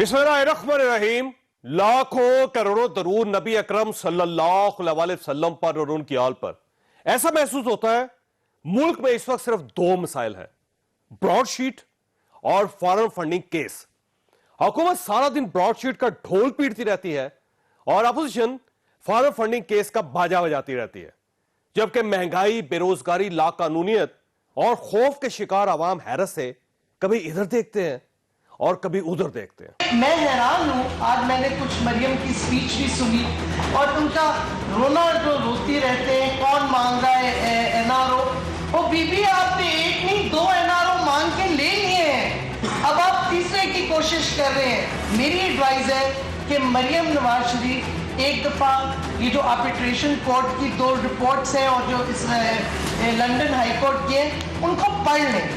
बिस्मिल्लाहिर्रहमानिर्रहीम। लाखों करोड़ों दरूद नबी अकरम सल्लल्लाहु अलैहि वसल्लम पर और उनकी आल पर। ऐसा महसूस होता है मुल्क में इस वक्त सिर्फ दो मसाइल हैं, ब्रॉडशीट और फॉरेन फंडिंग केस। हुकूमत सारा दिन ब्रॉडशीट का ढोल पीटती रहती है और अपोजिशन फॉरेन फंडिंग केस का बाजा बजाती रहती है, जबकि महंगाई, बेरोजगारी, लाकानूनियत और खौफ के शिकार अवाम हैरत से कभी इधर देखते हैं और कभी उधर देखते हैं। मैं हैरान हूँ, आज मैंने कुछ मरियम की स्पीच भी सुनी और उनका रोना जो रोती रहते हैं, कौन मांग रहा है एनआरओ। वो बीबी आपने एक नहीं दो एनआरओ मांग के ले लिए हैं, अब आप तीसरे की कोशिश कर रहे हैं। मेरी एडवाइस है कि मरियम नवाज शरीफ एक दफा ये जो आर्बिट्रेशन कोर्ट की दो रिपोर्ट्स हैं और जो इस लंदन हाई कोर्ट की है उनको पढ़ लें।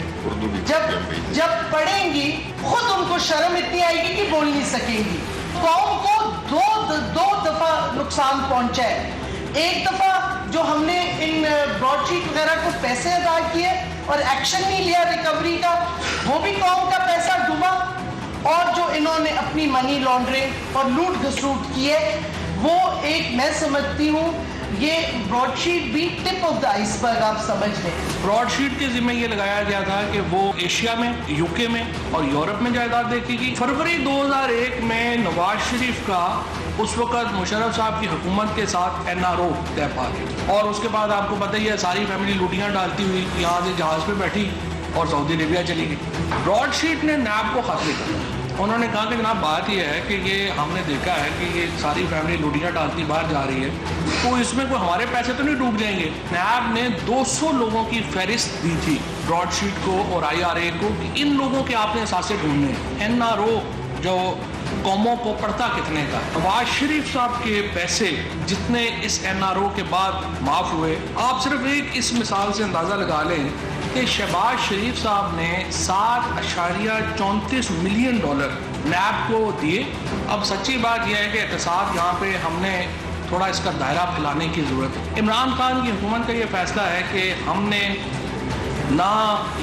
जब पढ़ेंगी खुद उनको शर्म इतनी आएगी कि बोल नहीं सकेंगी। कौम को दो दफा नुकसान पहुंचा है। एक दफा जो हमने इन ब्रॉडशीट वगैरह को पैसे अदा किए और एक्शन नहीं लिया रिकवरी का, वो भी कौम का पैसा डूबा। और जो इन्होंने अपनी मनी लॉन्ड्रिंग और लूट घसूट की है, वो एक मैं समझती हूँ ये ब्रॉडशीट भी टिप ऑफ द आइसबर्ग आप समझ लें। ब्रॉडशीट के जिम्मे ये लगाया गया था कि वो एशिया में, यूके में और यूरोप में जायदाद देखेगी। फरवरी 2001 में नवाज शरीफ का उस वक्त मुशर्रफ साहब की हुकूमत के साथ एनआरओ तय पा गया और उसके बाद आपको पता ही है सारी फैमिली लूटियां डालती हुई यहाँ से जहाज पे बैठी और सऊदी अरेबिया चली गई। ब्रॉडशीट ने नैब को खत लिखा, उन्होंने कहा कि जनाब बात यह है कि ये हमने देखा है कि ये सारी फैमिली लूटियां डालती बाहर जा रही है, तो इसमें कोई हमारे पैसे तो नहीं डूब जाएंगे। नैब ने 200 लोगों की फहरिस्त दी थी ब्रॉडशीट को और IRA को कि इन लोगों के आपने असासे ढूंढने। एनआरओ जो कौमों को पड़ता कितने का। नवाज शरीफ साहब के पैसे जितने इस एनआरओ के बाद माफ हुए, आप सिर्फ एक इस मिसाल से अंदाजा लगा लें कि शहबाज शरीफ साहब ने 7.34 मिलियन डॉलर नैब को दिए। अब सच्ची बात यह है कि एहतसाब यहाँ पे हमने थोड़ा इसका दायरा फैलाने की जरूरत है। इमरान खान की हुकूमत का ये फैसला है कि हमने ना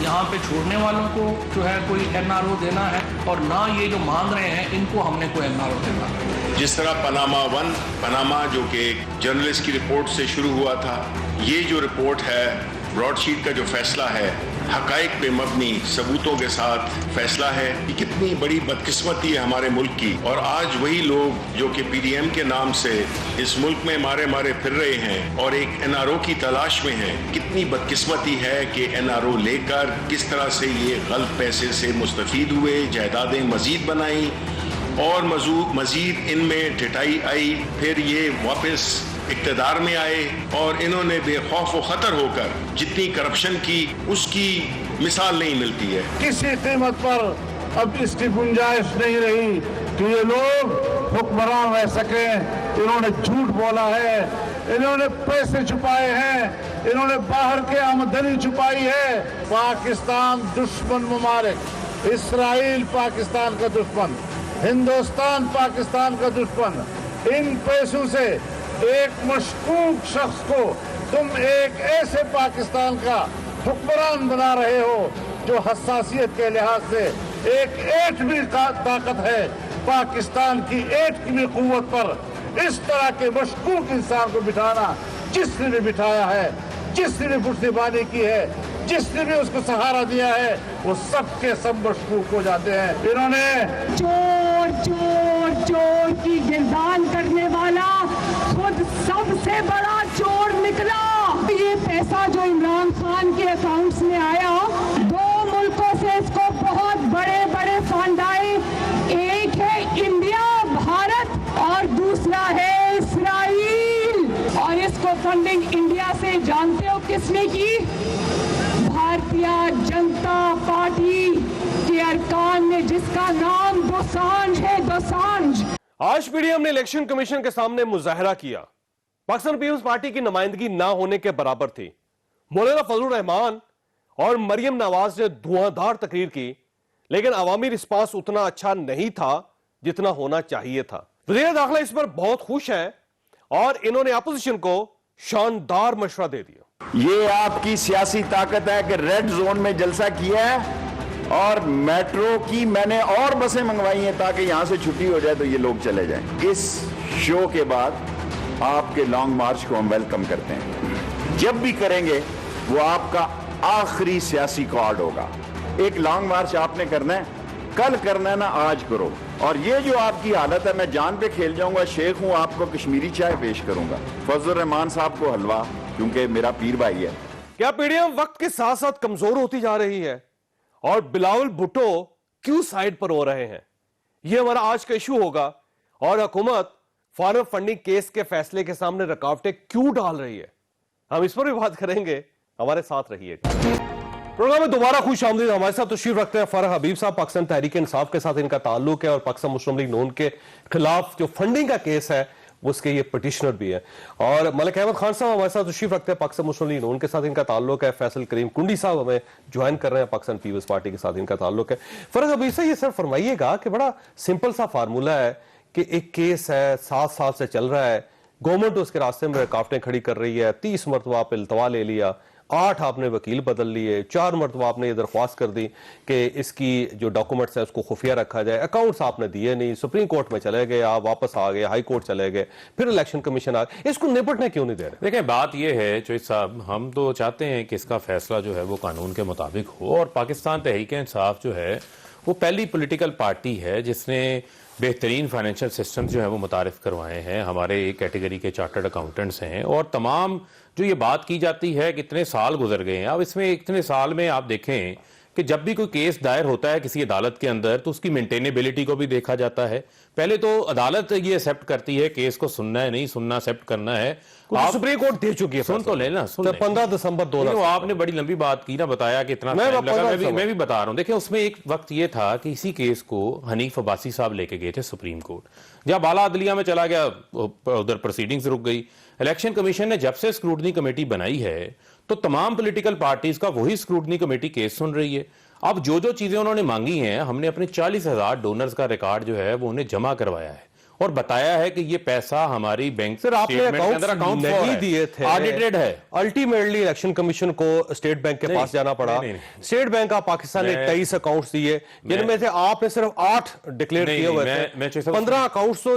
यहाँ पे छोड़ने वालों को जो है कोई एनआरओ देना है और ना ये जो मांग रहे हैं इनको हमने कोई एनआरओ देना है। जिस तरह पनामा जो कि एक जर्नलिस्ट की रिपोर्ट से शुरू हुआ था, ये जो रिपोर्ट है ब्रॉडशीट का जो फैसला है हकाइक पे मबनी सबूतों के साथ फैसला है कि कितनी बड़ी बदकिस्मती है हमारे मुल्क की। और आज वही लोग जो कि PDM के नाम से इस मुल्क में मारे फिर रहे हैं और एक एनआरओ की तलाश में हैं, कितनी बदकिस्मती है कि एनआरओ लेकर किस तरह से ये गलत पैसे से मुस्तफीद हुए, जायदादें मजीद बनाई और मजीद इनमें टिटाई आई, फिर ये वापस इक़्तिदार में आए और इन्होंने बेखौफ व खतर होकर जितनी करप्शन की उसकी मिसाल नहीं मिलती है। किसी कीमत पर अब इसकी गुंजाइश नहीं रही कि ये लोग हुक्मरान रह सके। इन्होंने झूठ बोला है, इन्होंने पैसे छुपाए हैं, इन्होंने बाहर के आमदनी छुपाई है। पाकिस्तान दुश्मन मुमालिक, इसराइल पाकिस्तान का दुश्मन, हिंदुस्तान पाकिस्तान का दुश्मन, इन पैसों से एक मशकूक शख्स को तुम एक ऐसे पाकिस्तान का हुक्मरान बना रहे हो जो हसासियत के लिहाज से एक एटमी ताकत है, पाकिस्तान की एटमी कुव्वत पर इस तरह के मशकूक इंसान को बिठाना, जिसने भी बिठाया है, जिसने भी पुश्तबानी की है, जिसने भी उसको सहारा दिया है, वो सबके सब मशकूक हो जाते हैं। इन्होंने चोर चोर चोर की गिरदान करने वाला खुद सबसे बड़ा चोर निकला। ये पैसा जो इमरान खान के अकाउंट्स में आया, दो मुल्कों से इसको बहुत बड़े बड़े फंड आए। एक है इंडिया भारत और दूसरा है इसराइल। और इसको फंडिंग इंडिया से जानते हो किसने की? भारतीय जनता पार्टी के अरकान ने, जिसका नाम दोसांझ है, दोसांझ। आज PDM ने इलेक्शन कमीशन के सामने मुजाहरा किया। पाकिस्तान पीपल्स पार्टी की नुमाइंदगी ना होने के बराबर थी। मौलाना फजलुर रहमान और मरियम नवाज ने धुआंधार तकरीर की, लेकिन अवामी रिस्पांस उतना अच्छा नहीं था जितना होना चाहिए था। वज़ीर दाखिला इस पर बहुत खुश है और इन्होंने अपोजिशन को शानदार मशवरा दे दिया। ये आपकी सियासी ताकत है कि रेड जोन में जलसा किया है اور میٹرو کی میں نے اور بسیں منگوائی ہیں تاکہ یہاں سے چھٹی ہو جائے تو یہ لوگ چلے جائیں. اس شو کے بعد آپ کے لانگ مارچ کو ہم ویلکم کرتے ہیں. جب بھی کریں گے وہ آپ کا آخری سیاسی کارڈ ہوگا. ایک لانگ مارچ آپ نے کرنا ہے, کل کرنا ہے نا آج کرو. اور یہ جو آپ کی حالت ہے, میں جان پہ کھیل جاؤں گا, شیخ ہوں, آپ کو کشمیری چائے پیش کروں گا, فضل الرحمان صاحب کو حلوہ, کیونکہ میرا پیر بھائی ہے. کیا پی ڈی ایم وقت کے ساتھ ساتھ کمزور ہوتی جا رہی ہے اور بلاول بھٹو کیوں سائیڈ پر ہو رہے ہیں؟ یہ ہمارا آج کا ایشو ہوگا. اور حکومت فارم فنڈنگ کیس کے فیصلے کے سامنے رکاوٹیں کیوں ڈال رہی ہے, ہم اس پر بھی بات کریں گے. ہمارے ساتھ رہیے. پروگرام میں دوبارہ خوش آمدید. ہمارے ساتھ تشریف رکھتے ہیں فرح حبیب صاحب. پاکستان تحریک انصاف کے ساتھ ان کا تعلق ہے اور پاکستان مسلم لیگ نون کے خلاف جو فنڈنگ کا کیس ہے اس کے یہ پٹیشنر بھی ہے. اور ملک احمد خان صاحب ہمارے ساتھ تشریف رکھتے ہیں. پاکستان مسلم لیگ نون کے ساتھ ان کا تعلق ہے. فیصل کریم کنڈی صاحب ہمیں جوائن کر رہے ہیں. پاکستان پیپلز پارٹی کے ساتھ ان کا تعلق ہے. فرح حبیب صاحب, یہ سر فرمائیے گا کہ بڑا سمپل سا فارمولہ ہے کہ ایک کیس ہے 7 سال سے چل رہا ہے, گورنمنٹ اس کے راستے میں رکاوٹیں کھڑی کر رہی ہے, 30 مرتبہ آپ التوا لے لیا, 8 آپ نے وکیل بدل لیے, 4 مرتبہ آپ نے یہ درخواست کر دی کہ اس کی جو ڈاکومنٹس ہیں اس کو خفیہ رکھا جائے, اکاؤنٹس آپ نے دیے نہیں, سپریم کورٹ میں چلے گئے, آپ واپس آ گئے, ہائی کورٹ چلے گئے, پھر الیکشن کمیشن آ گئے, اس کو نپٹنے کیوں نہیں دے رہے؟ دیکھیں بات یہ ہے چوہدری صاحب, ہم تو چاہتے ہیں کہ اس کا فیصلہ جو ہے وہ قانون کے مطابق ہو. اور پاکستان تحریک انصاف جو ہے وہ پہلی پولیٹیکل پارٹی ہے جس نے بہترین فائنینشیل سسٹم جو ہے وہ متعارف کروائے ہیں. ہمارے ایک کیٹیگری کے چارٹرڈ اکاؤنٹنٹس ہیں, اور تمام جو یہ بات کی جاتی ہے کہ اتنے سال گزر گئے ہیں, اب اس میں اتنے سال میں آپ دیکھیں کہ جب بھی کوئی کیس دائر ہوتا ہے کسی عدالت کے اندر تو اس کی مینٹینیبلٹی کو بھی دیکھا جاتا ہے. پہلے تو عدالت یہ ایکسیپٹ کرتی ہے کیس کو سننا ہے نہیں سننا, ایکسیپٹ کرنا ہے. سپریم کورٹ دے چکی ہے, سن تو لینا, 15 دسمبر 2000. آپ نے بڑی لمبی بات کی نا, بتایا کہ اتنا میں بھی بتا رہا ہوں. دیکھیں اس میں ایک وقت یہ تھا کہ اسی کیس کو حنیف عباسی صاحب لے کے گئے تھے سپریم کورٹ, جب اعلیٰ عدلیہ میں چلا گیا ادھر پروسیڈنگز رک گئی. الیکشن کمیشن نے جب سے اسکروٹنی کمیٹی بنائی ہے تو تمام پولیٹیکل پارٹیز کا وہی اسکروٹنی کمیٹی کیس سن رہی ہے. اب جو چیزیں انہوں نے مانگی ہیں, ہم نے اپنے 40,000 ڈونرز کا ریکارڈ جو ہے وہ انہیں جمع کروایا ہے اور بتایا ہے کہ یہ پیسہ ہماری بینک سر آپ نے اکاؤنٹ نہیں دیے تھے, آڈیٹڈ ہے. الٹیمیٹلی الیکشن کمیشن کو اسٹیٹ بینک کے پاس جانا پڑا. اسٹیٹ بینک آف پاکستان نے 23 اکاؤنٹس دیے, جن میں سے آپ نے صرف 8 ڈکلیئر کیے ہوئے تھے, 15 اکاؤنٹس تو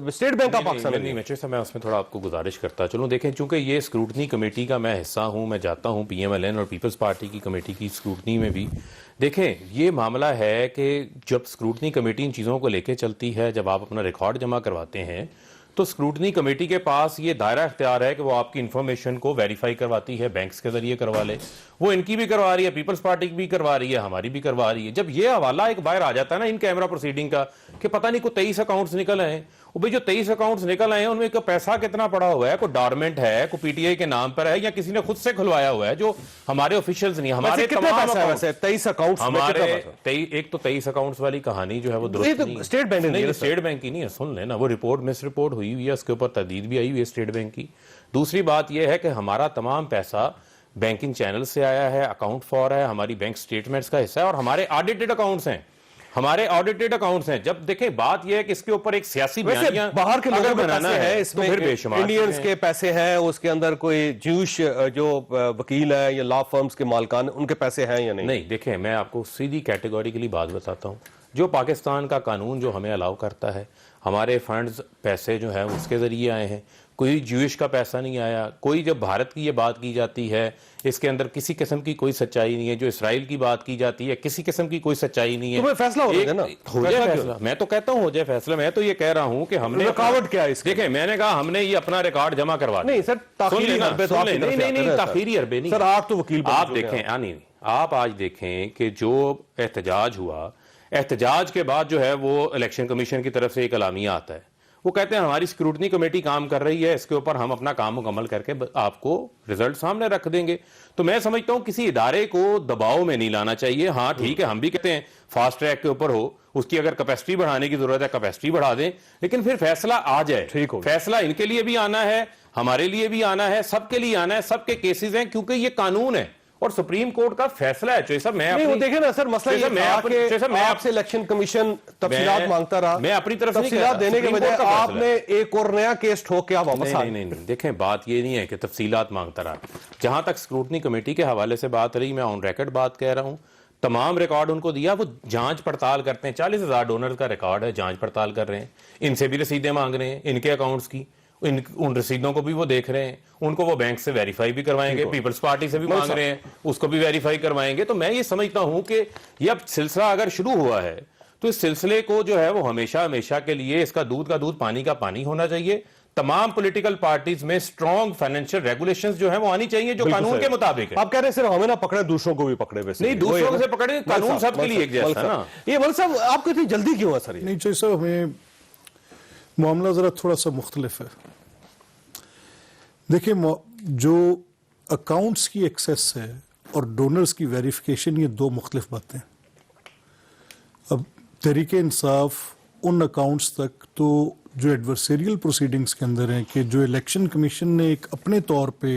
اسٹیٹ بینک آف پاکستان نے. میں اس میں تھوڑا آپ کو گزارش کرتا چلوں. دیکھیں چونکہ یہ اسکروٹنی کمیٹی کا میں حصہ ہوں, میں جاتا ہوں پی ایم ایل این اور پیپلز پارٹی کی کمیٹی کی اسکروٹنی میں بھی. دیکھیں یہ معاملہ ہے کہ جب اسکروٹنی کمیٹی ان چیزوں کو لے کے چلتی ہے, جب آپ اپنا ریکارڈ جمع کرواتے ہیں تو اسکروٹنی کمیٹی کے پاس یہ دائرہ اختیار ہے کہ وہ آپ کی انفارمیشن کو ویریفائی کرواتی ہے, بینکس کے ذریعے کروا لے. وہ ان کی بھی کروا رہی ہے, پیپلز پارٹی کی بھی کروا رہی ہے, ہماری بھی کروا رہی ہے. جب یہ حوالہ ایک باہر آ جاتا ہے نا ان کیمرہ پروسیڈنگ کا کہ پتہ نہیں کوئی 23 اکاؤنٹس نکل آئے ہیں, بھئی جو 23 اکاؤنٹس نکل آئے ہیں ان میں پیسہ کتنا پڑا ہوا ہے, کوئی ڈارمنٹ ہے, کوئی پی ٹی آئی کے نام پر ہے, یا کسی نے خود سے کھلوایا ہوا ہے جو ہمارے آفیشلز نہیں. ہمارے تمام 23 اکاؤنٹس, ایک تو 23 اکاؤنٹس والی کہانی جو ہے وہ درست نہیں, اسٹیٹ بینک کی نہیں ہے. سن لینا, وہ رپورٹ مس رپورٹ ہوئی ہوئی ہے, اس کے اوپر تردید بھی آئی ہوئی ہے اسٹیٹ بینک کی. دوسری بات یہ ہے کہ ہمارا تمام پیسہ بینکنگ چینل سے آیا ہے, اکاؤنٹ فار ہے, ہماری بینک سٹیٹمنٹس کا حصہ ہے, اور ہمارے آڈیٹڈ اکاؤنٹس ہیں, ہمارے آڈیٹڈ اکاؤنٹس ہیں. جب دیکھیں بات یہ ہے کہ اس کے اوپر ایک سیاسی بیانیہ باہر کے لوگوں میں پیسے ہیں, اس میں بے شمار انڈینز کے پیسے ہیں, اس کے اندر کوئی جوش جو وکیل ہیں یا لا فرمز کے مالکان ان کے پیسے ہیں یا نہیں؟ نہیں, دیکھیں میں آپ کو سیدھی کیٹیگوریکلی بات بتاتا ہوں. جو پاکستان کا قانون جو ہمیں الاؤ کرتا ہے, ہمارے فنڈز پیسے جو ہیں اس کے ذریعے آئے ہیں, کوئی جوئش کا پیسہ نہیں آیا. کوئی جب بھارت کی یہ بات کی جاتی ہے اس کے اندر کسی قسم کی کوئی سچائی نہیں ہے. جو اسرائیل کی بات کی جاتی ہے کسی قسم کی کوئی سچائی نہیں ہے. تو فیصلہ ہو جائے نا, ہو جائے فیصلہ. میں تو کہتا ہوں ہو جائے فیصلہ. میں تو یہ کہہ رہا ہوں کہ ہم نے رکاوٹ کیا ہے اس کی؟ دیکھیں میں نے کہا ہم نے یہ اپنا ریکارڈ جمع کروا دیا. نہیں سر, تاخیری حربے تو نہیں تاخیری حربے نہیں سر, آپ تو وکیل آپ دیکھیں, نہیں آپ آج دیکھیں کہ جو احتجاج ہوا, احتجاج کے بعد جو ہے وہ الیکشن کمیشن کی طرف سے ایک اعلامیہ آتا ہے, وہ کہتے ہیں ہماری اسکروٹنی کمیٹی کام کر رہی ہے, اس کے اوپر ہم اپنا کام مکمل کر کے آپ کو رزلٹ سامنے رکھ دیں گے. تو میں سمجھتا ہوں کسی ادارے کو دباؤ میں نہیں لانا چاہیے. ہاں ٹھیک ہے, ہم بھی کہتے ہیں فاسٹ ٹریک کے اوپر ہو, اس کی اگر کیپیسٹی بڑھانے کی ضرورت ہے کیپیسٹی بڑھا دیں, لیکن پھر فیصلہ آ جائے. ٹھیک ہو, فیصلہ ان کے لیے بھی آنا ہے, ہمارے لیے بھی آنا ہے, سب کے لیے آنا ہے, سب کے کیسز ہیں, کیونکہ یہ قانون ہے اور سپریم کورٹ کا فیصلہ ہے. چوہدری صاحب میں دیکھیں نا سر, مسئلہ یہ میں آپ سے الیکشن کمیشن تفصیلات مانگتا رہا, میں اپنی طرف تفصیلات دینے کے بجائے آپ نے ایک اور نیا کیس ٹھوک کے آپ واپس آئے. نہیں, دیکھیں بات یہ نہیں ہے کہ تفصیلات مانگتا رہا. جہاں تک اسکروٹنی کمیٹی کے حوالے سے بات رہی, میں آن ریکارڈ بات کہہ رہا ہوں, تمام ریکارڈ ان کو دیا, وہ جانچ پڑتال کرتے ہیں. 40,000 ڈونر کا ریکارڈ ہے, جانچ پڑتال کر رہے ہیں, ان سے بھی رسیدیں مانگ رہے ہیں, ان کے اکاؤنٹس کی, ان رسیدوں کو بھی وہ دیکھ رہے ہیں, ان کو وہ بینک سے ویریفائی بھی کروائیں گے, پیپلز پارٹی سے بھی مانگ رہے ہیں, اس کو بھی ویریفائی کروائیں گے. تو میں یہ سمجھتا ہوں کہ یہ اب سلسلہ اگر شروع ہوا ہے تو اس سلسلے کو جو ہے وہ ہمیشہ کے لیے اس کا دودھ کا دودھ پانی کا پانی ہونا چاہیے. تمام پولیٹیکل پارٹیز میں اسٹرانگ فائنینشیل ریگولیشنز جو ہیں وہ آنی چاہیے جو قانون کے مطابق ہے. آپ کہہ رہے ہیں صرف ہمیں نہ پکڑے, دوسروں کو بھی پکڑے. ویسے نہیں, دوسروں سے پکڑے, قانون سب کے لیے ایک جیسا ہے نا. یہ ملک صاحب آپ کو اتنی جلدی کیوں ہے سر؟ نہیں چاہیے صاحب, ہمیں معاملہ ذرا تھوڑا سا مختلف ہے. دیکھیں, جو اکاؤنٹس کی ایکسیس ہے اور ڈونرز کی ویریفیکیشن, یہ دو مختلف باتیں. اب تحریک انصاف ان اکاؤنٹس تک تو جو ایڈورسیریل پروسیڈنگز کے اندر ہیں کہ جو الیکشن کمیشن نے ایک اپنے طور پہ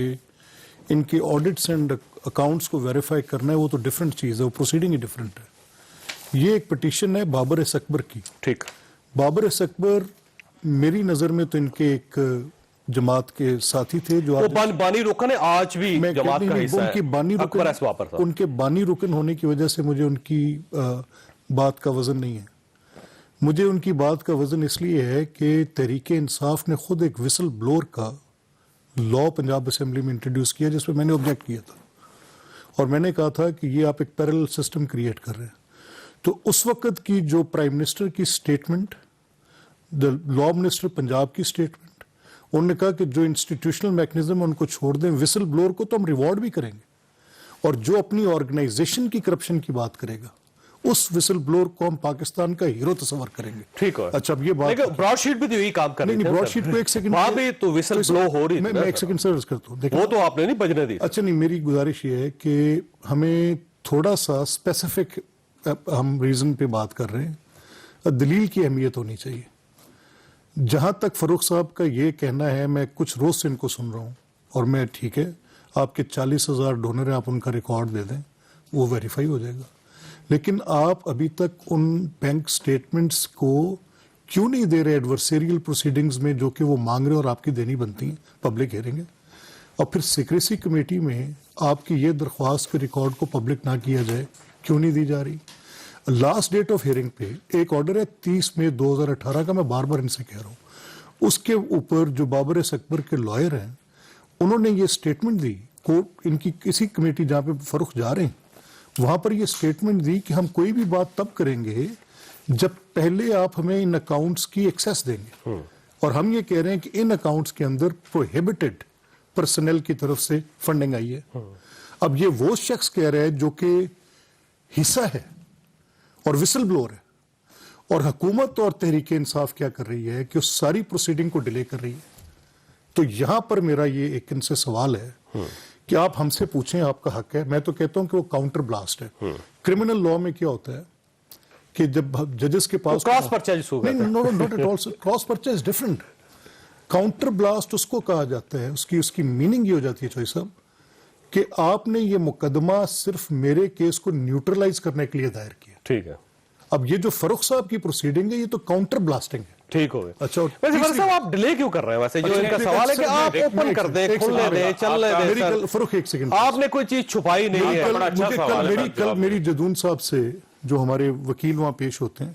ان کے آڈٹس اینڈ اکاؤنٹس کو ویریفائی کرنا ہے, وہ تو ڈیفرنٹ چیز ہے, وہ پروسیڈنگ ہی ڈیفرنٹ ہے. یہ ایک پٹیشن ہے بابر ایس اکبر کی. ٹھیک, بابر ایس اکبر میری نظر میں تو ان کے ایک جماعت کے ساتھی تھے جو بانی رکن ہے, آج بھی جماعت کا حصہ ہے. ان کے بانی رکن ہونے کی وجہ سے مجھے ان کی بات کا وزن نہیں ہے. مجھے ان کی بات کا وزن اس لیے ہے کہ تحریک انصاف نے خود ایک وسل بلور کا لا پنجاب اسمبلی میں انٹروڈیوس کیا, جس پہ میں نے آبجیکٹ کیا تھا, اور میں نے کہا تھا کہ یہ آپ ایک پیرلل سسٹم کریٹ کر رہے ہیں. تو اس وقت کی جو پرائم منسٹر کی سٹیٹمنٹ, لا منسٹر پنجاب کی سٹیٹمنٹ, انہوں نے کہا کہ جو انسٹیٹیوشنل میکنزم ان کو چھوڑ دیں, وسل بلور کو تو ہم ریوارڈ بھی کریں گے, اور جو اپنی آرگنائزیشن کی کرپشن کی بات کرے گا اس وسل بلور کو ہم پاکستان کا ہیرو تصور کریں گے. ٹھیک ہے. اچھا, اب یہ بات براڈ شیٹ بھی تو یہی کام کر رہی ہے. نہیں, براڈ شیٹ کو ایک سیکنڈ, وہاں بھی تو وسل بلو ہو رہی ہے. میں ایک سیکنڈ سروس کرتا ہوں, وہ تو آپ نے نہیں بجنے دی. اچھا نہیں, میری گزارش یہ ہے کہ ہمیں تھوڑا سا اسپیسیفک, ہم ریزن پہ بات کر رہے ہیں, دلیل کی اہمیت ہونی چاہیے. جہاں تک فاروق صاحب کا یہ کہنا ہے, میں کچھ روز سے ان کو سن رہا ہوں, اور میں ٹھیک ہے, آپ کے 40,000 ڈونر ہیں, آپ ان کا ریکارڈ دے دیں, وہ ویریفائی ہو جائے گا. لیکن آپ ابھی تک ان بینک سٹیٹمنٹس کو کیوں نہیں دے رہے ایڈورسیریل پروسیڈنگز میں, جو کہ وہ مانگ رہے اور آپ کی دینی بنتی ہیں پبلک ہیئرنگ ہے. اور پھر سیکریسی کمیٹی میں آپ کی یہ درخواست کے ریکارڈ کو پبلک نہ کیا جائے, کیوں نہیں دی جا رہی؟ لاسٹ ڈیٹ آف ہیئرنگ پہ ایک آرڈر ہے 30 مئی 2018 کا, میں بار بار ان سے کہہ رہا ہوں, اس کے اوپر جو بابر ایس اکبر کے لائر ہیں, انہوں نے یہ سٹیٹمنٹ دی, کوٹ ان کی کسی کمیٹی جہاں پہ فروخت جا رہے ہیں, وہاں پر یہ سٹیٹمنٹ دی کہ ہم کوئی بھی بات تب کریں گے جب پہلے آپ ہمیں ان اکاؤنٹس کی ایکسیس دیں گے, اور ہم یہ کہہ رہے ہیں کہ ان اکاؤنٹس کے اندر پروہیبٹڈ پرسنل کی طرف سے فنڈنگ آئی ہے. اب یہ وہ شخص کہہ رہے ہیں جو کہ حصہ ہے اور وسل بلور ہے, اور حکومت اور تحریک انصاف کیا کر رہی ہے کہ اس ساری پروسیڈنگ کو ڈیلے کر رہی ہے. تو یہاں پر میرا یہ ایک ان سے سوال ہے کہ آپ ہم سے پوچھیں, آپ کا حق ہے. میں تو کہتا ہوں کہ وہ کاؤنٹر بلاسٹ ہے. کرمنل لا میں کیا ہوتا ہے کہ جب ججز کے پاس کراس پرچیز ہوگا, cross purchase different, counter blast اس کو کہا جاتا ہے. اس کی میننگ یہ ہو جاتی ہے چوئی صاحب کہ آپ نے یہ مقدمہ صرف میرے کیس کو نیوٹرلائز کرنے کے لیے دائر کیا. ٹھیک ہے. اب یہ جو فاروق صاحب کی پروسیڈنگ ہے, یہ تو کاؤنٹر بلاسٹنگ ہے. ٹھیک ہو گیا. اچھا, ویسے فاروق صاحب آپ ڈیلے کیوں کر رہے ہیں؟ ویسے جو ان کا سوال ہے کہ آپ اوپن کر دیں, کھلنے دیں, چلنے دیں. فاروق ایک سیکنڈ, آپ نے کوئی چیز چھپائی نہیں ہے. کل میری جدون صاحب سے جو ہمارے وکیل وہاں پیش ہوتے ہیں,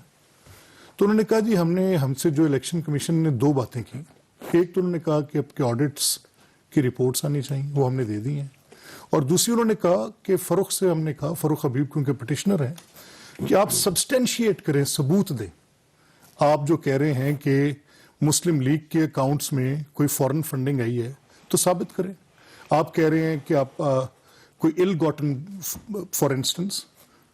تو انہوں نے کہا جی ہم سے جو الیکشن کمیشن نے 2 باتیں کی. ایک تو انہوں نے کہا کہ آپ کے آڈٹس کی رپورٹس آنی چاہیے, وہ ہم نے دے دی ہیں. اور دوسری انہوں نے کہا کہ فاروق سے ہم نے کہا, فاروق حبیب کیونکہ پٹیشنر ہیں, کہ آپ سبسٹینشیٹ کریں, ثبوت دیں. آپ جو کہہ رہے ہیں کہ مسلم لیگ کے اکاؤنٹس میں کوئی فورن فنڈنگ آئی ہے تو ثابت کریں. آپ کہہ رہے ہیں کہ آپ کوئی ill gotten فار انسٹنس,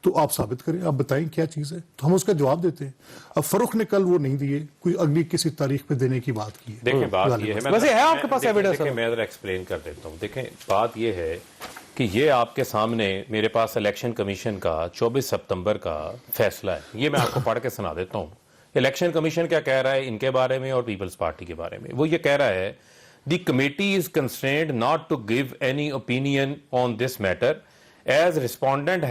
تو آپ ثابت کریں, آپ بتائیں کیا چیز ہے, تو ہم اس کا جواب دیتے ہیں. اب فاروق نے کل وہ نہیں دیے, کوئی اگلی کسی تاریخ پہ دینے کی بات کی ہے. دیکھیں بات یہ ہے, ویسے ہے آپ کے پاس ایویڈنس؟ میں ذرا ایکسپلین کر دیتا ہوں. دیکھیں بات یہ ہے کہ یہ آپ کے سامنے میرے پاس الیکشن کمیشن کا 24 سپتمبر کا فیصلہ ہے. یہ میں آپ کو پڑھ کے سنا دیتا ہوں. الیکشن کمیشن کیا کہہ رہا ہے ان کے بارے میں اور پیپلز پارٹی کے بارے میں؟ وہ یہ کہہ رہا ہے the committee is constrained not to give any opinion on this matter as respondent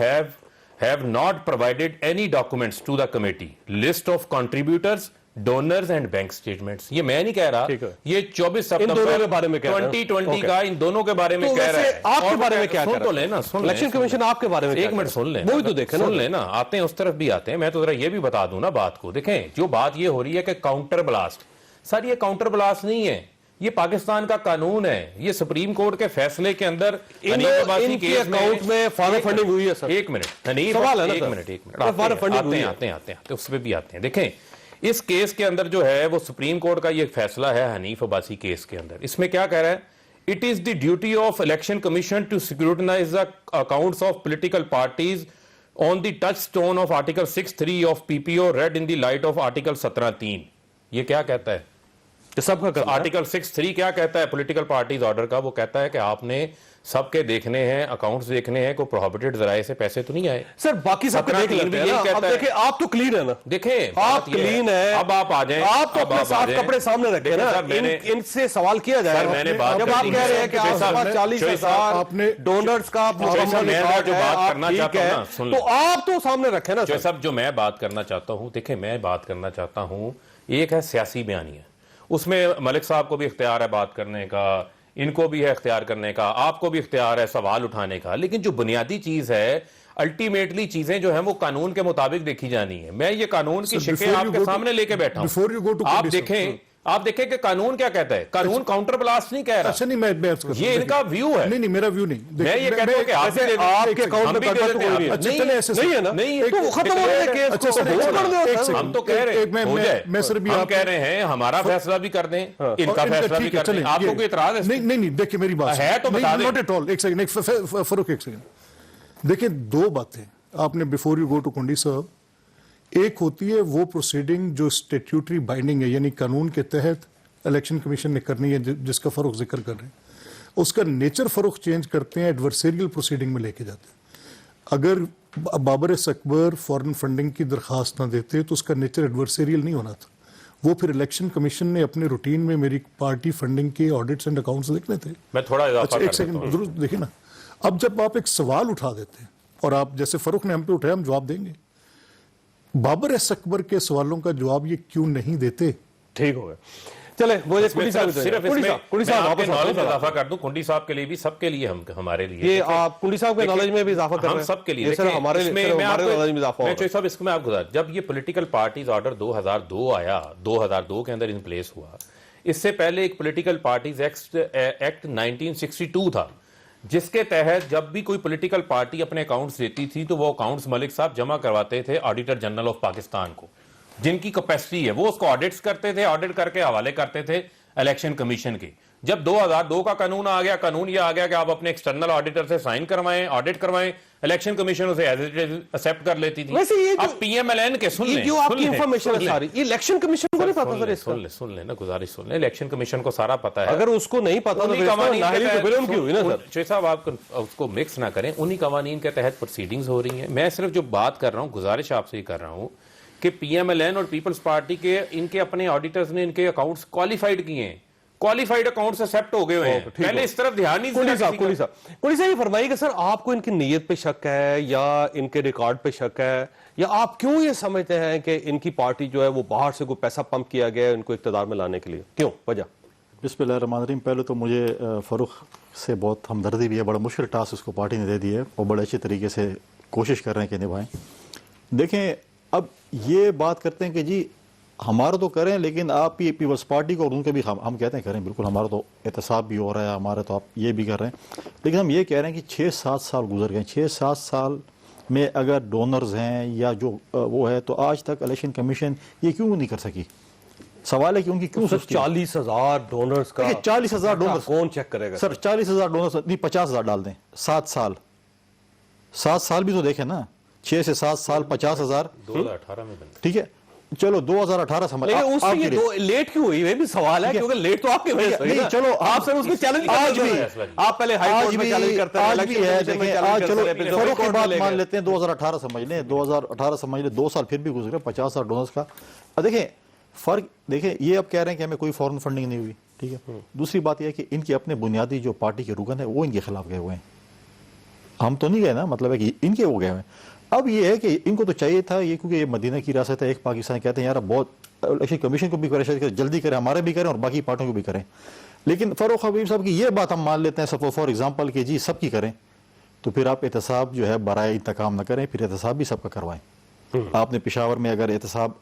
have not provided any documents to the committee. List of contributors donors and bank statements, ये मैं नहीं कह रहा, ठीक है। ये 24 इन दोनों के सितंबर बारे में कह रहे हैं। 2020 का इन दोनों के बारे में तो कह रहा वैसे है। आपके और बारे में क्या सुन कह तो रहा है? लेना, सुन इलेक्शन ले, कमीशन आपके बारे में क्या एक मिनट कह रहा है? सुन लेना, वो भी तो देखें ना। सुन लेना, आते हैं उस तरफ भी आते हैं। मैं तो जरा ये भी बता दूं ना बात को। देखें, जो बात ये हो रही है कि काउंटर ब्लास्ट, सर ये काउंटर ब्लास्ट नहीं है, ये पाकिस्तान का कानून है। ये सुप्रीम कोर्ट के फैसले के अंदर हनीफ अब्बासी इनके केस अकाउंट में फॉरेन फंडिंग हुई है सर। एक मिनट हनीफ, सवाल है ना एक सर? मिनट फॉरेन फंडिंग हुई है। आते हैं उस पर भी आते हैं। देखें, इस केस के अंदर जो है वो सुप्रीम कोर्ट का ये फैसला है हनीफ अब्बासी केस के अंदर। इसमें क्या कह रहा है? It is the duty of election commission to scrutinise the accounts of political parties on the touchstone of article 6(3) of PPO read in the light of article 17(3). ये क्या कहता है? सबका करना है। आर्टिकल 6(3) क्या कहता है पॉलिटिकल पार्टीज ऑर्डर का? वो कहता है कि आपने सबके देखने हैं, अकाउंट्स देखने हैं, कोई प्रोहिबिटेड जराए से पैसे तो नहीं आए। सर बाकी सबके देख 17(3) लेते भी हैं यही ना। अब कहता है। देखिए, आप तो क्लीन है ना। देखें, आप बात ये क्लीन है। अब आप आ जाएं, आप तो अब अपने आप आ साफ जाएं। कपड़े सामने रखे देखिए ना। सर, मैंने इनसे सवाल किया जाएगा। मैंने बात जब कर आप दी कह है। रहे हैं कि जैसा आसपास आपने- 40,000 आपने- डोनर्स का जैसा मुकम्मल मैं रिकॉर्ड जो है, बात आप करना ठीक चाहता हूं है। ना, सुन तो लो। आप तो सामने रखे ना जो सर। सब जो मैं बात करना चाहता हूं, देखें मैं बात करना चाहता हूं, एक है सियासी बयानिया, उसमें मलिक साहब को भी इख्तियार है बात करने का, इनको भी है इख्तियार करने का, आपको भी इख्तियार है सवाल उठाने का, लेकिन जो बुनियादी चीज है अल्टीमेटली चीजें जो हैं वो कानून के मुताबिक देखी जानी है। मैं ये कानून की Sir, शिकें before you आपके go to- सामने लेके बैठा before you go to हूं। आप Kudi, sir, देखें कि कानून क्या कहता है। कानून काउंटर ब्लास्ट नहीं कह रहा। अच्छा नहीं, मैं अर्ज करता हूं। ये इनका व्यू है। नहीं मेरा व्यू नहीं। मैं ये कहता हूं कि आप वैसे आपके अकाउंट में भी दे कंट्रोल देते हैं। कोई नहीं है। अच्छा, चलें ऐसे नहीं है ना। नहीं, तो वो खत्म हो रहा है केस अच्छा, को। सर, वो एक कर दो एक सर। सेकंड। हम तो कह रहे हैं मैं- हो मैं- जाए। मैं सिर्फ भी हम आप- कह रहे हैं हमारा फैसला भी कर दें, इनका और फैसला भी ठीक है, कर दें। चलें, आपको ये- कोई इतराज है? नहीं नहीं, देखिए मेरी बात है तो बता दें। Not at all. एक सेकंड, फरूक एक सेकंड। देखिए दो बातें आपने बिफोर यू गो टू कुंडी साहब, एक होती है वो प्रोसीडिंग जो स्टैट्यूटरी बाइंडिंग है, यानी कानून के तहत इलेक्शन कमीशन ने करनी है, जिसका फरूक जिक्र कर रहे हैं। उसका नेचर फरूक चेंज करते हैं, एडवर्सेरियल प्रोसीडिंग में लेके जाते हैं। अगर बाबर अकबर फॉरेन फंडिंग की दरखास्त ना देते तो उसका नेचर एडवर्सेरियल नहीं होना था। वो फिर इलेक्शन कमीशन ने अपने रूटीन में मेरी पार्टी फंडिंग के ऑडिट्स एंड अकाउंट्स देखने थे। मैं थोड़ा इजाफा अच्छा, कर एक देता सेकंड हूं। दुरुस्त देखिए ना। अब जब आप एक सवाल उठा देते हैं और आप जैसे फरूक ने हम पे उठाया, हम जवाब देंगे। बाबर अकबर के सवालों का जवाब ये क्यों नहीं देते? ठीक हो गया। चले वो कुंडी साहब सिर्फ कुंडी साहब वापस नॉलेज में आओ। इजाफा कर दूं, कुंडी साहब के लिए भी, सबके लिए, हम हमारे लिए ये आप कुंडी साहब के नॉलेज में भी इजाफा कर रहे हम हैं। सबके लिए ये सिर्फ हमारे लिए, सिर्फ हमारे नॉलेज में इजाफा मैं होगा। साहब इसमें आप गुजार, जब ये पॉलिटिकल पार्टीज ऑर्डर 2002 आया, 2002 के अंदर इन प्लेस हुआ, इससे पहले एक पॉलिटिकल पार्टीज एक्ट 1962 था, जिसके तहत जब भी कोई पॉलिटिकल पार्टी अपने अकाउंट्स देती थी तो वो अकाउंट्स मलिक साहब जमा करवाते थे ऑडिटर जनरल ऑफ पाकिस्तान को, जिनकी कैपेसिटी है वो उसको ऑडिट्स करते थे, ऑडिट करके हवाले करते थे इलेक्शन कमीशन के। जब 2002 का कानून आ गया, कानून ये आ गया कि आप अपने एक्सटर्नल ऑडिटर से साइन करवाएं, ऑडिट करवाएं, इलेक्शन कमीशन उसे एज इट इज एक्सेप्ट कर लेती थी। वैसे ये जो- अब पीएमएलएन के सुन ये लें, जो सुन आपकी लें, इंफॉर्मेशन सुन है लें। सारी, ये इलेक्शन कमीशन को नहीं पता सर इसका। सुन ले ना, गुजारिश सुन ले, इलेक्शन कमीशन को सारा पता है। अगर उसको नहीं पता तो उन्हीं फिर इसका कवानीन के नाहिली तो तहत- फिर उनकी हुई ना सर। शेख साहब आप उसको मिक्स ना करें, उन्हीं कवानीन के तहत प्रोसीडिंग्स हो रही हैं। मैं सिर्फ जो बात कर रहा हूं, गुजारिश आपसे ही कर रहा हूं कि पीएमएलएन और पीपल्स पार्टी के इनके अपने ऑडिटर्स ने इनके अकाउंट्स क्वालिफाइड किए हैं, क्वालिफाइड अकाउंट्स एक्सेप्ट हो गए हुए हैं। ठीक पहले हो। इस तरफ ध्यान नहीं कुंडी दिया साहब किसी का। ये फरमाइए कि सर आपको इनकी नीयत पे शक है या इनके रिकॉर्ड पे शक है, या आप क्यों ये समझते हैं कि इनकी पार्टी जो है वो बाहर से कोई पैसा पंप किया गया है इनको इख्तियार में लाने के लिए? क्यों वजह? बिस्मिल्लाहिर्रहमानिर्रहीम। पहले तो मुझे फ़रूख से बहुत हमदर्दी भी है, बड़ा मुश्किल टास्क उसको पार्टी ने दे दी है और बड़े अच्छे तरीके से कोशिश कर रहे हैं कि निभाएं। देखें, अब ये बात करते हैं कि जी हमारा तो करें, लेकिन आप ये पीपल्स पार्टी को और उनके भी हम कहते हैं करें, बिल्कुल हमारा तो एहतसाब भी हो रहा है, हमारे तो आप ये भी कर रहे हैं, लेकिन हम ये कह रहे हैं कि 6-7 साल गुजर गए। 6-7 साल में अगर डोनर्स हैं या जो वो है, तो आज तक इलेक्शन कमीशन ये क्यों नहीं कर सकी? सवाल है कि उनकी क्यों सुस्ती है? 40,000 डोनर्स का 40,000 डोनर्स कौन चेक करेगा सर? 40,000 डोनर्स नहीं, 50,000 डाल दें। 7 साल भी तो देखें ना, 6 से 7 साल 50,000, 2018 में बना। ठीक है, चलो 2018 समझ लेकिन उससे आपकी ये रेट। लेट क्यों हुई? ये भी सवाल है, क्योंकि लेट तो आपकी वजह से हुई नहीं, ना। चलो, आप सर उसको चैलेंज आज भी आप पहले हाई कोर्ट में चैलेंज करते हैं, आज भी इलेक्शन है। कमीशन में देखें, challenge आज करते चलो हैं, फिर फरूख की कोर्ट में बात ले मान गए। लेते हैं, 2018 समझ लें, 2018 समझ लें, 2 साल फिर भी गुजरे, 50,000 डोनर्स का। अब देखें फर्क, देखें ये अब कह रहे हैं कि हमें कोई फॉरेन फंडिंग नहीं हुई, ठीक है। दूसरी बात यह है कि इनके अपने बुनियादी जो पार्टी के रुकन है वो इनके खिलाफ गए हुए हैं, हम तो नहीं गए ना, मतलब है कि इनके वो गए हुए हैं। अब ये है कि इनको तो चाहिए था ये, क्योंकि ये मदीना की रियासत है, एक पाकिस्तान कहते हैं यार बहुत इलेक्शन कमीशन को भी प्रेशर करें, जल्दी करें, हमारे भी करें और बाकी पार्टियों को भी करें। लेकिन फरूख हबीब साहब की ये बात हम मान लेते हैं सपोज फॉर एग्जांपल कि जी सबकी करें, तो फिर आप एहतसाब जो है बराए इंतकाम न करें, फिर एहतसाब भी सबका करवाएं। आपने पेशावर में अगर एहतसाब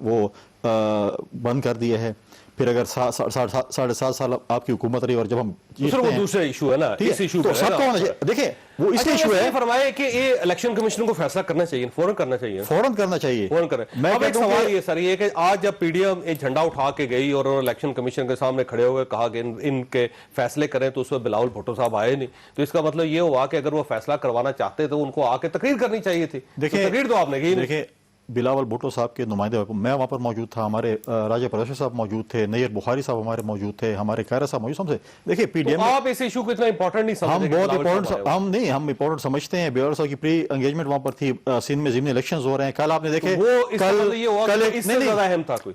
वो बंद कर दिया है, फिर अगर 7.5 साल आपकी हुकूमत रही और जब हम सर वो दूसरा इशू है ना, इस इशू तो सबका होना चाहिए। देखिए वो इसलिए इशू है, फरमाए कि ये इलेक्शन कमीशन को फैसला करना चाहिए, फौरन करना चाहिए, फौरन करना चाहिए, फौरन करें। मैं अब एक कहता हूं सवाल कि- ये सर ये कि आज जब पीडीएम एक झंडा उठा के गई और इलेक्शन कमीशन के सामने खड़े हुए कहा कि इनके फैसले करें, तो उसमें बिलावल भुट्टो साहब आए नहीं, तो इसका मतलब ये हुआ कि अगर वो फैसला करवाना चाहते तो उनको आके तकरीर करनी चाहिए थी। देखिए तकरीर तो आपने की। देखिए बिलावल भुट्टो साहब के नुमाइंदे, मैं वहाँ पर मौजूद था, हमारे राजा परवेश साहब मौजूद थे, नैयर बुखारी साहब हमारे मौजूद थे, हमारे खैरा साहब मौजूद हमसे। देखिए पीडीएम आप इस इशू को इतना इंपॉर्टेंट नहीं समझते? हम बहुत इंपॉर्टेंट, हम इंपॉर्टेंट समझते हैं। बिलावल साहब की प्री एंगेजमेंट वहाँ पर थी, सिंध में ज़िमनी इलेक्शंस हो रहे हैं। कल आपने देखे,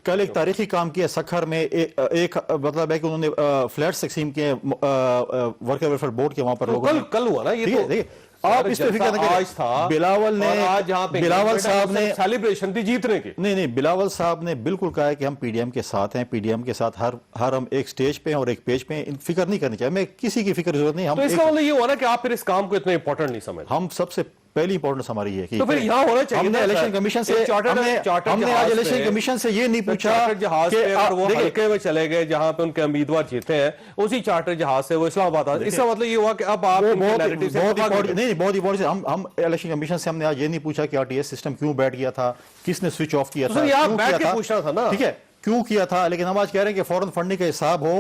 कल एक तारीखी काम किया सखर में, एक मतलब है कि उन्होंने फ्लैट तकसीम किए वर्कर वेलफेयर बोर्ड के वहाँ पर लोगों ने। कल हुआ ना ये, देखिए आप इस पे फिक्र न आज था करें। बिलावल ने, आज यहाँ पे बिलावल साहब ने सेलिब्रेशन थी जीतने की। नहीं, बिलावल साहब ने बिल्कुल कहा है कि हम पीडीएम के साथ हैं, पीडीएम के साथ हर हम एक स्टेज पे हैं और एक पेज पे हैं। फिक्र नहीं करनी चाहिए, मैं किसी की फिक्र जरूरत नहीं। हम तो इसका मतलब ये हुआ ना कि आप फिर इस काम को इतना इंपॉर्टेंट नहीं समझ। हम सबसे पहली इंपॉर्टेंस हमारी ये कि तो फिर यहाँ होना चाहिए। हमने इलेक्शन कमीशन से हमने आज इलेक्शन कमीशन से ये नहीं पूछा जहाज पे अगर वो हल्के में चले गए जहां पे उनके उम्मीदवार जीते हैं, उसी चार्टर जहाज से वो इस्लामाबाद आ। इसका मतलब ये हुआ कि अब आप बहुत इंपॉर्टेंट। हम इलेक्शन कमीशन से हमने आज ये नहीं पूछा कि आरटीएस सिस्टम क्यों बैठ गया था, किसने स्विच ऑफ किया था, पूछना था ना, ठीक है, क्यों किया था। लेकिन हम आज कह रहे हैं कि फौरन फंडिंग का हिसाब हो,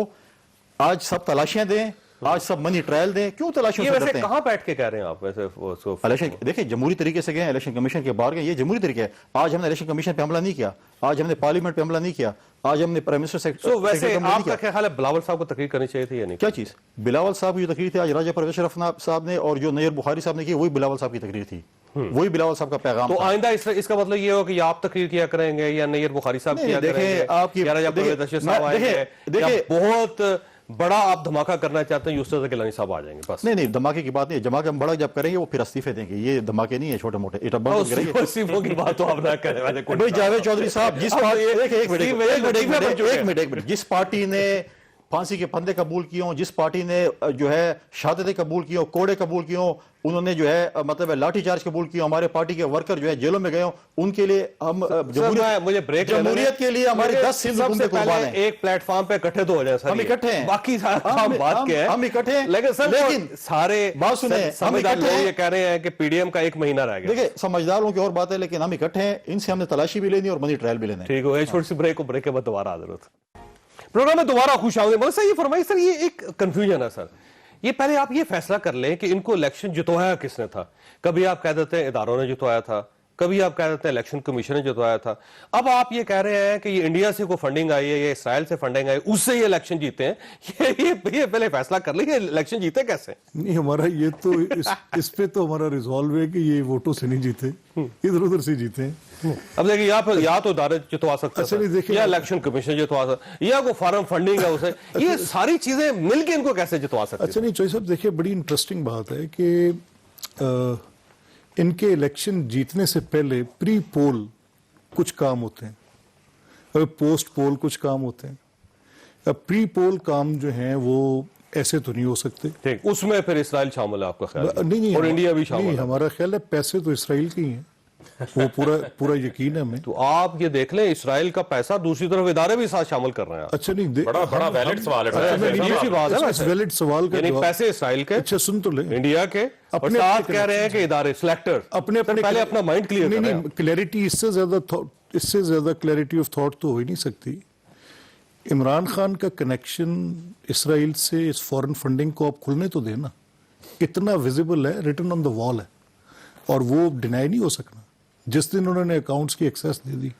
आज सब तलाशियां दें, आज सब मनी ट्रायल दें। क्यों तलाशियों से डरते हैं? कहां बैठ के कह रहे हैं आप वैसे? इलेक्शन देखिए जमहूरी तरीके से गए, इलेक्शन कमीशन के बाहर गए, ये जमहूरी तरीके है। आज हमने इलेक्शन कमीशन पे हमला नहीं किया, आज हमने पार्लियामेंट पे हमला नहीं किया, आज हमने प्राइम मिनिस्टर से वैसे आपका क्या ख्याल है, बिलावल साहब को तकरीर करनी चाहिए थी या नहीं? क्या चीज? बिलावल साहब की जो तकरीर थी आज राजा परवेश साहब ने और जो नैयर बुखारी साहब ने की, वही बिलावल साहब की तकरीर थी, वही बिलावल साहब का पैगाम। तो आइंदा इसका मतलब ये हो कि आप तकरीर किया करेंगे या नैयर बुखारी साहब किया करेंगे? आपकी बहुत बड़ा आप धमाका करना चाहते हैं, यूसुफ गिलानी साहब आ जाएंगे बस? नहीं, धमाके की बात नहीं है। धमाके हम बड़ा जब करेंगे वो फिर इस्तीफे देंगे, ये धमाके नहीं है छोटे मोटे। की बात तो आप ना करें भाई। जावेद चौधरी साहब जिस पार्टी जिस पार्टी ने फांसी के फंदे कबूल किए हों, जिस पार्टी ने जो है शहादतें कबूल की हों, कोड़े कबूल किए हों, उन्होंने जो है मतलब लाठी चार्ज कबूल किया, हमारे पार्टी के वर्कर जो है जेलों में गए हों, उनके लिए हम जमहूरियत के लिए हमारी 10 सिंध हुकूमतें कुर्बान हैं। एक प्लेटफॉर्म पे इकट्ठे तो हो जाए सर, हम इकट्ठे हैं, बाकी हम बात के हम इकट्ठे हैं। लेकिन सारे बात सुने, समझदार लोग ये कह रहे हैं कि पीडीएम का 1 महीना रह गया। देखिए समझदारों की और बात है, लेकिन हम इकट्ठे हैं, इनसे हमने तलाशी भी लेनी और मनी ट्रायल भी लेना है। ठीक है, छोटी सी ब्रेक के बाद दोबारा हाजिर होते प्रोग्राम में। दोबारा खुश आऊंगे। मगर सर ये फरमाइए सर, ये एक कंफ्यूजन है सर, ये पहले आप ये फैसला कर लें कि इनको इलेक्शन जितवाया किसने था। कभी आप कह देते हैं इदारों ने जितवाया था, कभी आप कह देते हैं इलेक्शन कमीशन ने जितवाया था, अब आप ये कह रहे हैं कि ये इंडिया से कोई फंडिंग आई है, ये इसराइल से फंडिंग आई, उससे ये इलेक्शन जीते हैं। ये पहले फैसला कर लें इलेक्शन जीते कैसे? नहीं, हमारा ये तो इस पे तो हमारा रिजॉल्व है कि ये वोटों से नहीं जीते, इधर उधर से जीते हैं। अब देखिए या तो इदारे जितवा सकते हैं, या इलेक्शन कमीशन जितवा सकते, या कोई फॉरेन फंडिंग है उसे, ये सारी चीजें मिलकर इनको कैसे जितवा सकते हैं? अच्छा नहीं, चौधरी साहब देखिए बड़ी इंटरेस्टिंग बात है कि इनके इलेक्शन जीतने से पहले प्री पोल कुछ काम होते हैं और पोस्ट पोल कुछ काम होते हैं। अब प्री पोल काम जो है वो ऐसे तो नहीं हो सकते। ठीक, उसमें फिर इसराइल शामिल है आपका ख्याल? नहीं, और इंडिया भी शामिल नहीं, है? हमारा ख्याल है पैसे तो इसराइल के ही हैं, वो पूरा यकीन है हमें। तो आप ये देख लें, इसराइल का पैसा दूसरी तरफ इदारे भी साथ शामिल कर रहे हैं। अच्छा नहीं, बड़ा वैलिड सवाल है। वैलिड सवाल का पैसे इसराइल के, अच्छा सुन तो ले, इंडिया के, और साथ कह रहे हैं कि इदारे सिलेक्टर अपने पहले अपना माइंड क्लियर करें। नहीं, क्लैरिटी इससे ज्यादा क्लैरिटी ऑफ थॉट तो हो ही नहीं सकती। इमरान खान का कनेक्शन इसराइल से इस फॉरेन फंडिंग को आप खुलने तो देना, कितना विजिबल है, रिटन ऑन द वॉल है, और वो डिनाई नहीं हो सकना। जिस दिन उन्होंने अकाउंट्स की एक्सेस दे दी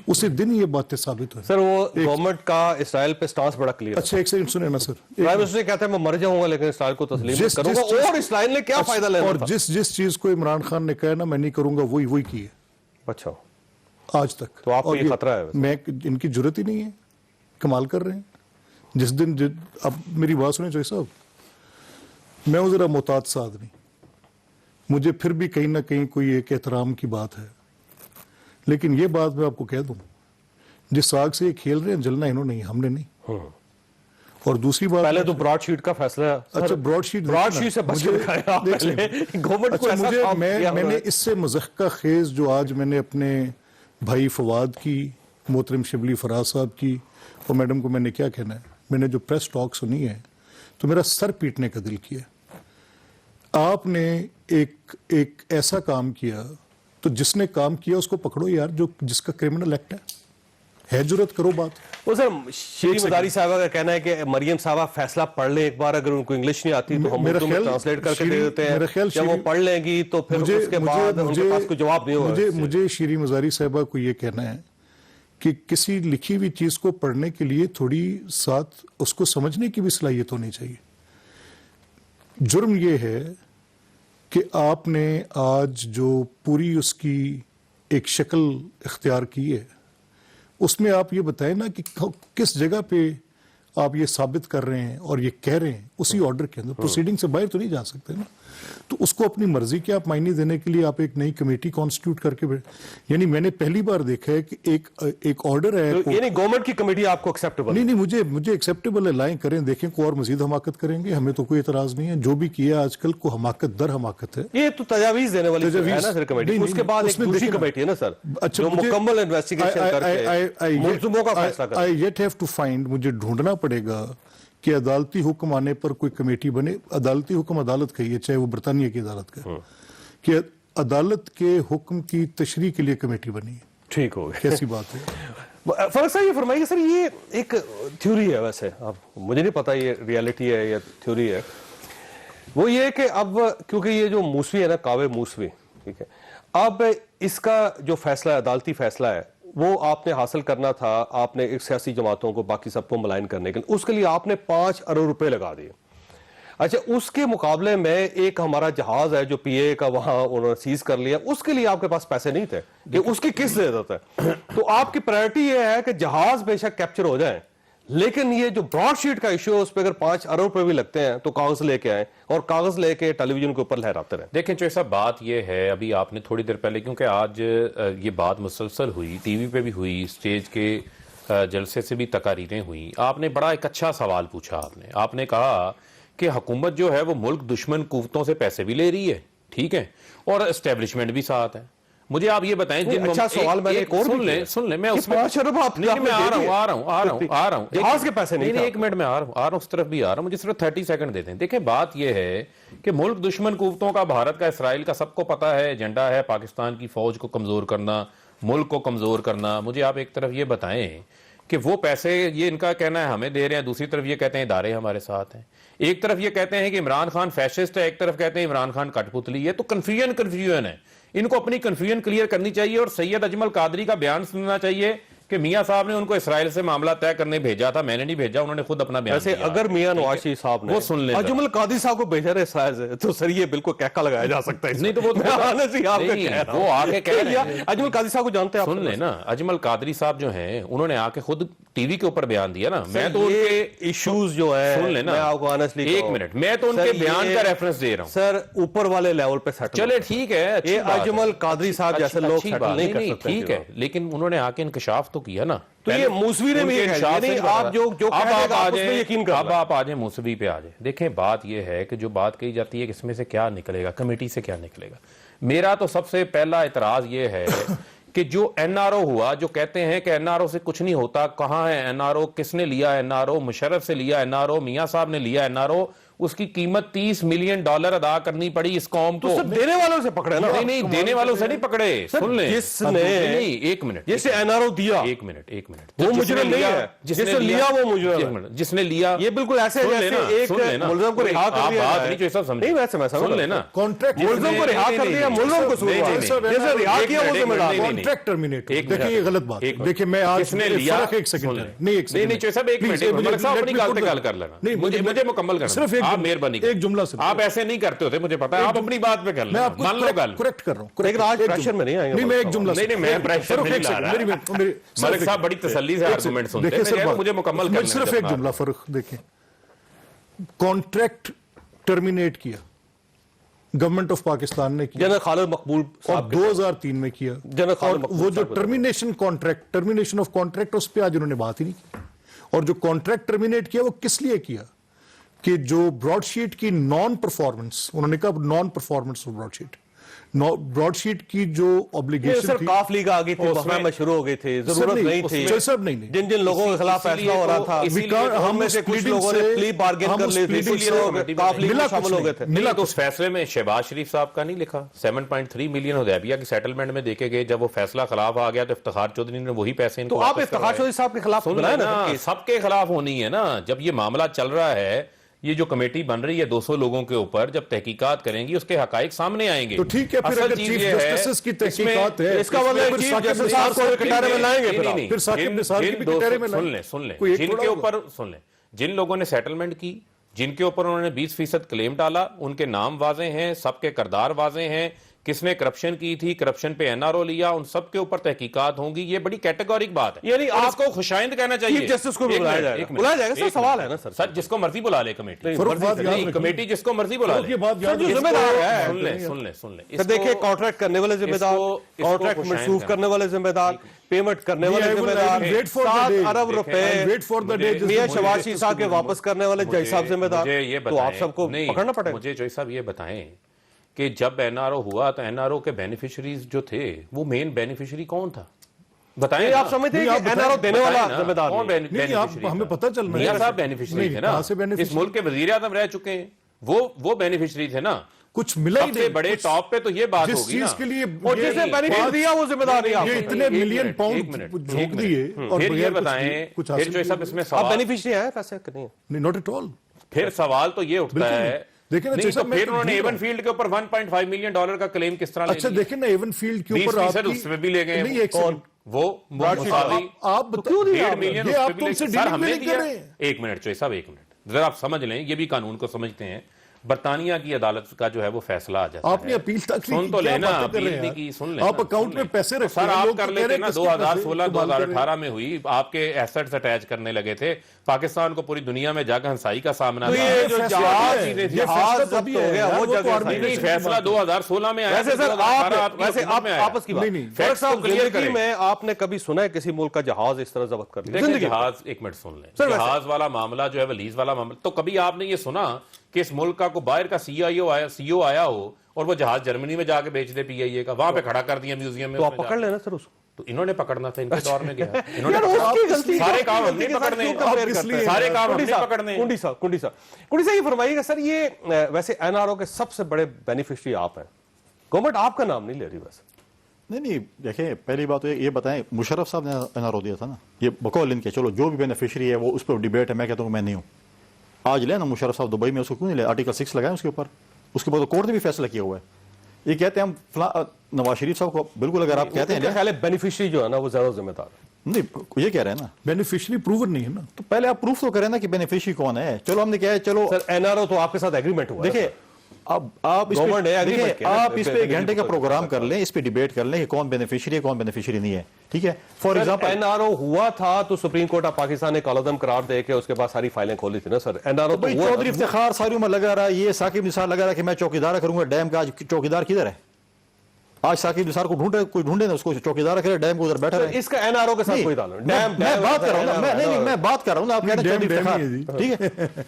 उसी दिन ये बातें साबित हुई। सर वो गवर्नमेंट का इसराइल पे स्टांस बड़ा क्लियर। अच्छा एक सेकंड सुने ना सर, प्राइम मिनिस्टर कहते हैं मैं मर जाऊंगा लेकिन इसराइल को तस्लीम करूंगा, और इसराइल ने क्या फायदा लेना और जिस चीज को इमरान खान ने कहा ना मैं नहीं करूंगा, वही की है। अच्छा, आज तक तो आपको ये खतरा है? मैं इनकी जरूरत ही नहीं है, कमाल कर रहे हैं। जिस दिन अब मेरी बात सुने चौधरी साहब, मैं हूं जरा मोहतात सा आदमी, मुझे फिर भी कहीं ना कहीं कोई एक एहतराम की बात है, लेकिन ये बात मैं आपको कह दूं जिस आग से ये खेल रहे हैं जलना इन्होंने नहीं, हमने नहीं। और दूसरी बात, पहले तो ब्रॉड शीट का फैसला, अच्छा ब्रॉड शीट से बच के दिखाया आपने। गवर्नमेंट को ऐसा मुझे काम किया मैंने हुआ है। इससे मज़हक़ा खेज जो आज मैंने अपने भाई फवाद की, मोहतरम शिबली फराज साहब की और मैडम को मैंने क्या कहना है, मैंने जो प्रेस टॉक सुनी है तो मेरा सर पीटने का दिल किया। आपने एक ऐसा काम किया, तो जिसने काम किया उसको पकड़ो यार, जो जिसका क्रिमिनल एक्ट है जुर्रत करो बात। वो सर शीरी मदारी साहबा का कहना है कि मरियम साहबा फैसला पढ़ ले एक बार, अगर उनको इंग्लिश नहीं आती तो हम उर्दू में ट्रांसलेट करके दे देते हैं, जब वो पढ़ लेंगी तो फिर उसके बाद उनके पास कोई जवाब नहीं होगा। मुझे शीरी मदारी साहबा को ये कहना है कि किसी लिखी हुई चीज को पढ़ने के लिए थोड़ी साथ उसको समझने की भी सलाहियत होनी चाहिए। जुर्म ये है कि आपने आज जो पूरी उसकी एक शक्ल इख्तियार की है, उसमें आप ये बताएं ना कि किस जगह पे आप ये साबित कर रहे हैं और ये कह रहे हैं उसी ऑर्डर के अंदर, प्रोसीडिंग से बाहर तो नहीं जा सकते ना। तो उसको अपनी मर्जी के आप मायने देने के लिए आप एक नई कमेटी कॉन्स्टिट्यूट करके, यानी मैंने पहली बार देखा है कि एक ऑर्डर है, तो यानी गवर्नमेंट की कमेटी आपको एक्सेप्टेबल नहीं, मुझे एक्सेप्टेबल है, लाएं करें, देखें को और मजीद हमाकत करेंगे, हमें तो कोई एतराज नहीं है। जो भी किया आजकल को हमाकत दर हमाकत है, ये तो तजावीज देने वाली है ना सर कमेटी। उसके बाद एक दूसरी कमेटी है ना सर, अच्छा, जो मुकम्मल इन्वेस्टिगेशन करके मुल्ज़िमों का फैसला करे। आई येट हैव टू फाइंड, मुझे ढूंढना पड़ेगा कि अदालती हुक्म आने पर कोई कमेटी बने। अदालती हुक्म अदालत का ही है, चाहे वो बरतानिया की अदालत का, कि अदालत के हुक्म की तशरीह के लिए कमेटी बनी है। ठीक हो गया, कैसी बात है। फर्क साहब ये फरमाइए सर, ये एक थ्योरी है वैसे, अब मुझे नहीं पता ये रियलिटी है या थ्योरी है। वो ये कि अब क्योंकि ये जो मूसवी है ना, कावे मूसवी, ठीक है, अब इसका जो फैसला है, अदालती फैसला है, वो आपने हासिल करना था। आपने एक सियासी जमातों को, बाकी सबको मलाइन करने के लिए, उसके लिए आपने 5 अरब रुपए लगा दिए। अच्छा, उसके मुकाबले में एक हमारा जहाज है जो पीए का वहां उन्होंने सीज कर लिया, उसके लिए आपके पास पैसे नहीं थे कि उसकी किस्त दे देता है। तो आपकी प्रायोरिटी ये है कि जहाज बेशक कैप्चर हो जाए, लेकिन ये जो ब्रॉड शीट का इश्यू है उस पर अगर 5 अरब रुपए भी लगते हैं तो कागज लेके आए और कागज लेके टेलीविजन के ऊपर लहराते रहे। देखें जो ऐसा बात ये है, अभी आपने थोड़ी देर पहले, क्योंकि आज ये बात मुसलसल हुई, टीवी पे भी हुई, स्टेज के जलसे से भी तकारीरें हुई, आपने बड़ा एक अच्छा सवाल पूछा। आपने कहा कि हुकूमत जो है वो मुल्क दुश्मन कुव्वतों से पैसे भी ले रही है, ठीक है, और एस्टेब्लिशमेंट भी साथ है। मुझे आप ये बताएं, अच्छा सवाल मैंने एक और सुन ले, मैं उसमें 5 अरब आप नहीं, मैं आ रहा हूँ जहाज के पैसे नहीं, 1 मिनट में आ रहा हूँ, उस तरफ भी आ रहा हूँ, मुझे सिर्फ 30 सेकंड देते हैं। देखें बात यह है कि मुल्क दुश्मन कुव्वतों का, भारत का, इसराइल का, सबको पता है एजेंडा है पाकिस्तान की फौज को कमजोर करना, मुल्क को कमजोर करना। मुझे आप एक तरफ ये बताएं कि वो पैसे, ये इनका कहना है हमें दे रहे हैं, दूसरी तरफ ये कहते हैं इदारे हमारे साथ हैं। एक तरफ ये कहते हैं कि इमरान खान फैशिस्ट है, एक तरफ कहते हैं इमरान खान कठपुतली है। तो कंफ्यूजन है, इनको अपनी कंफ्यूजन क्लियर करनी चाहिए। और सैयद अजमल कादरी का बयान सुनना चाहिए कि मियां साहब ने उनको इसराइल से मामला तय करने भेजा था, मैंने नहीं भेजा, उन्होंने खुद अपना बयान दिया। अगर मियां नवाज शरीफ साहब ने वो सुन ले, अजमल कादरी साहब को भेजा रहे इसराइल से, तो सर ये बिल्कुल कहका लगाया जा सकता है। नहीं तो वो आके कह रहे हैं, अजमल कादरी साहब को जानते हैं, सुन ले ना, अजमल कादरी साहब जो हैं उन्होंने आके खुद टीवी के ऊपर बयान दिया ना। मैं तो उनके इश्यूज जो है, सुन लेना, मैं आपको ऑनेस्टली, एक मिनट, मैं तो उनके बयान का रेफरेंस दे रहा हूं सर, ऊपर वाले लेवल पे सेटल। चले ठीक है, ये अजमल कादरी साहब जैसे लोग सेटल नहीं कर सकते, ठीक है, लेकिन उन्होंने आके इंकशाफ तो किया ना। तो ये मूसवी ने भी आप जो यकीन कर, अब आप आ जाए मूसवी पे आ जाए। देखें बात ये है कि जो बात कही जाती है कि इसमें से क्या निकलेगा, कमेटी से क्या निकलेगा। मेरा तो सबसे पहला इतराज ये है कि जो एनआरओ हुआ, जो कहते हैं कि एनआरओ से कुछ नहीं होता, कहां है एनआरओ, किसने लिया एनआरओ, मुशर्रफ से लिया एनआरओ, मियां साहब ने लिया एनआरओ, उसकी कीमत $30 मिलियन अदा करनी पड़ी इस कौम को। तो सब देने वालों से पकड़े ना? नहीं, देने वालों से नहीं पकड़े, सुन ले, जिसने, एक मिनट, जिससे एनआरओ दिया, एक मिनट, वो मुजरिम नहीं है, जिसने लिया वो मुजरिम, जिसने लिया, ये बिल्कुल ऐसे जैसे एक मुलज़म को रिहा कर दिया। बात नहीं जो सब समझे, नहीं वैसे मैं समझ लेना, कॉन्ट्रैक्ट मुलज़म को रिहा कर दिया, मुलज़म को जैसे रिहा किया वो जिम्मेदार, कॉन्ट्रैक्ट टर्मिनेट। देखिए ये गलत बात है। देखिए मैं आज किसने लिया, एक सेकंड नहीं सब एक मिनट, अपनी गल कर लेना, नहीं मुझे मुकम्मल करना, सिर्फ आप मेहरबानी, एक जुमला से, आप ऐसे नहीं करते होते, मुझे पता है, आप अपनी बात पे कर लेना, मान लो गल करेक्ट कर रहा हूं, लेकिन आज प्रेशर में नहीं आएंगे। नहीं, मैं एक जुमला, नहीं मैं प्रेशर में नहीं ला रहा, मलिक साहब बड़ी तसल्ली से आर्गुमेंट सुनते हैं, मुझे मुकम्मल करना, सिर्फ एक जुमला फर्क देखें। कॉन्ट्रैक्ट टर्मिनेट किया, गवर्नमेंट ऑफ पाकिस्तान ने किया जनरल खालिद मकबूल और साहब के 2003 में किया। जनरल खालिद और मकबूल वो जो साहब के टर्मिनेशन ऑफ कॉन्ट्रैक्ट उस पर आज उन्होंने बात ही नहीं की। और जो कॉन्ट्रैक्ट टर्मिनेट किया वो किस लिए किया कि जो ब्रॉडशीट की नॉन परफॉर्मेंस, उन्होंने कहा नॉन परफॉर्मेंस ऑफ ब्रॉडशीट की जो ऑब्लिगेशन सर थी, काफ लीग आ गई थी, बहस में शुरू हो गई थी, जरूरत नहीं थी। सब नहीं जिन जिन लोगों के खिलाफ फैसला हो रहा था, हम में से कुछ लोगों ने प्ली बार्गेन कर ली थी, इसलिए काफ लीग में शामिल हो गए थे। मिला तो उस फैसले में शहबाज शरीफ साहब का नहीं लिखा। 7.3 मिलियन हुदैबिया की सेटलमेंट में देखे गए, जब वो फैसला खिलाफ आ गया तो इफ्तिखार चौधरी ने वही पैसे इनको तो आप इफ्तिखार चौधरी साहब के खिलाफ बनाए ना, सबके खिलाफ होनी है ना। जब ये मामला चल रहा है, ये जो कमेटी बन रही है 200 लोगों के ऊपर, जब तहकीकात करेंगी उसके हकाइक सामने आएंगे। तो ठीक है, फिर अगर चीफ जस्टिस की तहकीकात है, इसका मतलब चीफ जस्टिस साहब को कटारे में लाएंगे, फिर साकिब निसार की भी कटारे में लाएंगे। सुन ले जिनके ऊपर, सुन ले, जिन लोगों ने सेटलमेंट की, जिनके ऊपर उन्होंने 20% क्लेम डाला, उनके नाम वाजे हैं, सबके किरदार वाजे हैं, किसने करप्शन की थी, करप्शन पे एनआरओ लिया, उन सब के ऊपर तहकीकात होंगी। ये बड़ी कैटेगोरिक बात है, यानी आपको खुशाइंद कहना चाहिए। चीफ जस्टिस को बुलाया जाएगा सर, सवाल है ना सर। सर जिसको मर्जी बुला ले कमेटी, कमेटी जिसको मर्जी बुला ले, जिम्मेदार है। सुन ले देखिए, कॉन्ट्रैक्ट करने वाले जिम्मेदार, कॉन्ट्रैक्ट मंसूख करने वाले जिम्मेदार, पेमेंट करने वाले जिम्मेदार, 7 अरब रुपए मियां शहबाज शरीफ साहब के वापस करने वाले जज साहब जिम्मेदार। तो आप सबको पकड़ना पड़ेगा। मुझे जज साहब ये बताएं कि जब एनआरओ हुआ तो एनआरओ के बेनिफिशियरीज जो थे, वो मेन बेनिफिशियरी कौन था? बताएं। आप समझते हैं कि एनआरओ देने वाला जिम्मेदार कौन बेनिफिशियरी? हमें पता चल रहा है, मियां साहब बेनिफिशियरी थे ना, इस मुल्क के वजीर आज़म रह चुके हैं, वो बेनिफिशियरी थे ना। कुछ मिला ही नहीं, बड़े टॉप पे तो ये बात जिस होगी ना, चीज के लिए और जिसने बेनिफिट दिया वो जिम्मेदार नहीं। ये इतने मिलियन पाउंड झोंक दिए और फिर ये बताएं, फिर जो सब इसमें आप बेनिफिशियरी हैं पैसे नहीं है? नहीं, नॉट एट ऑल। फिर सवाल तो ये उठता है, देखिए ना, नहीं तो फिर उन्होंने एवन फील्ड के ऊपर 1.5 मिलियन डॉलर का क्लेम किस तरह? अच्छा देखिए ना, एवन फील्ड के ऊपर आप उसमें भी ले गए, नहीं, कौन वो आप क्यों नहीं, 1.5 मिलियन आप तुमसे डीलिंग नहीं कर रहे हैं। एक मिनट चोई साहब, एक मिनट जरा आप समझ लें, ये भी कानून को समझते हैं। बरतानिया की अदालत का जो है वो फैसला आ जाता है। आपने अपील तक सुन तो लेना, अपील नहीं की, सुन लेना। आप अकाउंट में पैसे रखते सर, हैं, आप लोग कर तो लेते कह ना, रहे हैं 2016-2018 में हुई, आपके एसेट्स अटैच करने लगे थे, पाकिस्तान को पूरी दुनिया में जाकर हंसाई का सामना था। ये जो जहाज जब्त हो गया वो जगह फैसला 2016 में आया। वैसे सर आपस की बात नहीं, फैक्ट साहब जिंदगी में आपने कभी सुना है किसी मुल्क का जहाज इस तरह जब्त कर लिया? देखिए जहाज, एक मिनट सुन लें, जहाज वाला मामला जो है, लीज वाला मामला, तो कभी आपने ये सुना कि इस मुल्क का को बाहर का सीईओ आया हो और वो जहाज जर्मनी में जाके बेच दे पीआईए का, वहां पे खड़ा कर दिया म्यूजियम में? तो आप पकड़ लेना सर उसको। तो इन्होंने पकड़ना था, इनके दौर में गया, इन्होंने सारे काम हमने पकड़ने, सारे काम हमने पकड़ने। कुंडी साहब ये फरमाइएगा सर, ये वैसे एनआरओ के सबसे बड़े बेनिफिशियरी आप हैं, गवर्नमेंट आपका नाम नहीं ले रही वैसे। नहीं देखिए, पहली बात तो ये बताएं, मुशर्रफ साहब ने एनआरओ दिया था ना, ये बकौल इनके, चलो जो भी बेनिफिशियरी है वो उस पर डिबेट है, मैं कहता हूँ मैं नहीं हूँ। आज ले ना मुशर्रफ साहब दुबई में, उसको क्यों नहीं ले? आर्टिकल 6 लगाए उसके ऊपर, उसके बाद कोर्ट ने भी फैसला किया हुआ है। ये कहते हैं हम नवाज शरीफ साहब को, बिल्कुल अगर आप कहते हैं ख्याल बेनिफिशियरी जो है ना वो ज्यादा जिम्मेदार है। नहीं, ये कह रहे हैं ना बेनिफिशियरी प्रूवन नहीं है ना, तो पहले आप प्रूफ तो करें ना कि बेनिफिशियरी कौन है। चलो हमने क्या है, चलो सर एनआरओ तो आपके साथ एग्रीमेंट हुआ है। देखिए अब आप इस पे 1 घंटे का प्रोग्राम कर लें, इस पे डिबेट कर लें कि कौन बेनिफिशियरी है कौन बेनिफिशियरी नहीं है, ठीक है। फॉर एग्जांपल एनआरओ हुआ था तो सुप्रीम कोर्ट ऑफ पाकिस्तान ने कॉलम करार दे के उसके बाद सारी फाइलें खोली थी ना सर। एनआरओ तो चौधरी इफ्तिखार सारी उम्र लगा रहा है, ये साकिब निसार लगा रहा है कि मैं चौकीदार करूंगा डैम का। आज चौकीदार किधर है? आज साकिब निसार को कोई ढूंढे ना, उसको चौकीदार करे, डैम को उधर बैठा है। इसका एनआरओ के साथ कोई ताल्लुक नहीं। मैं बात कर रहा हूं, मैं बात कर रहा हूं, आप कह रहे हैं चौधरी इफ्तिखार, ठीक है।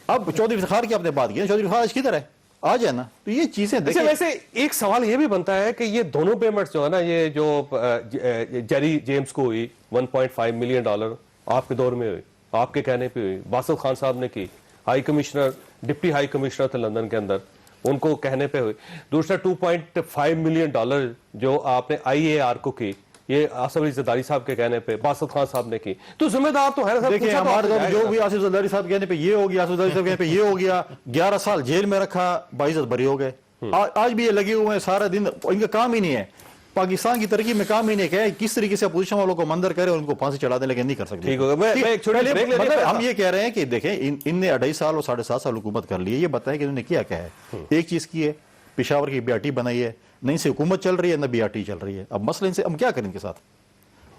अब चौधरी इफ्तिखार की आपने बात की, चौधरी इफ्तिखार आज किधर है? आ जाए ना। तो ये चीजें देखिए, वैसे एक सवाल ये भी बनता है कि ये दोनों पेमेंट्स जो है ना, ये जो जेरी जेम्स को हुई 1.5 मिलियन डॉलर आपके दौर में हुई, आपके कहने पे हुई, बासित खान साहब ने की, high commissioner deputy high commissioner थे लंदन के अंदर, उनको कहने पे हुई। दूसरा 2.5 मिलियन डॉलर जो आपने IAR को की, ये आसिफ अली जरदारी साहब के कहने पे बासित खान साहब ने की। तो जिम्मेदार तो है। देखिए हमारे जो भी आसिफ जरदारी साहब कहने पे ये हो गया, आसिफ जरदारी साहब कहने पे ये हो गया, 11 साल जेल में रखा, बाइज्जत बरी हो गए। आज भी ये लगे हुए हैं सारा दिन, इनका काम ही नहीं है, पाकिस्तान की तरक्की में काम ही नहीं है किस तरीके से अपोजिशन वालों को मंदर करे और उनको फांसी चढ़ा दे, लेकिन नहीं कर सकते। ठीक होगा, मैं एक छोटी ब्रेक ले लेते हैं। हम ये कह रहे हैं कि देखें इनने 2.5 साल और 7.5 साल हुकूमत कर ली है, ये बताएं कि इन्होंने किया क्या है। एक चीज की है, पेशावर की BRT बनाई है, नहीं से हुकूमत चल रही है, न BRT चल रही है। अब मसला इनसे हम क्या करें इनके साथ?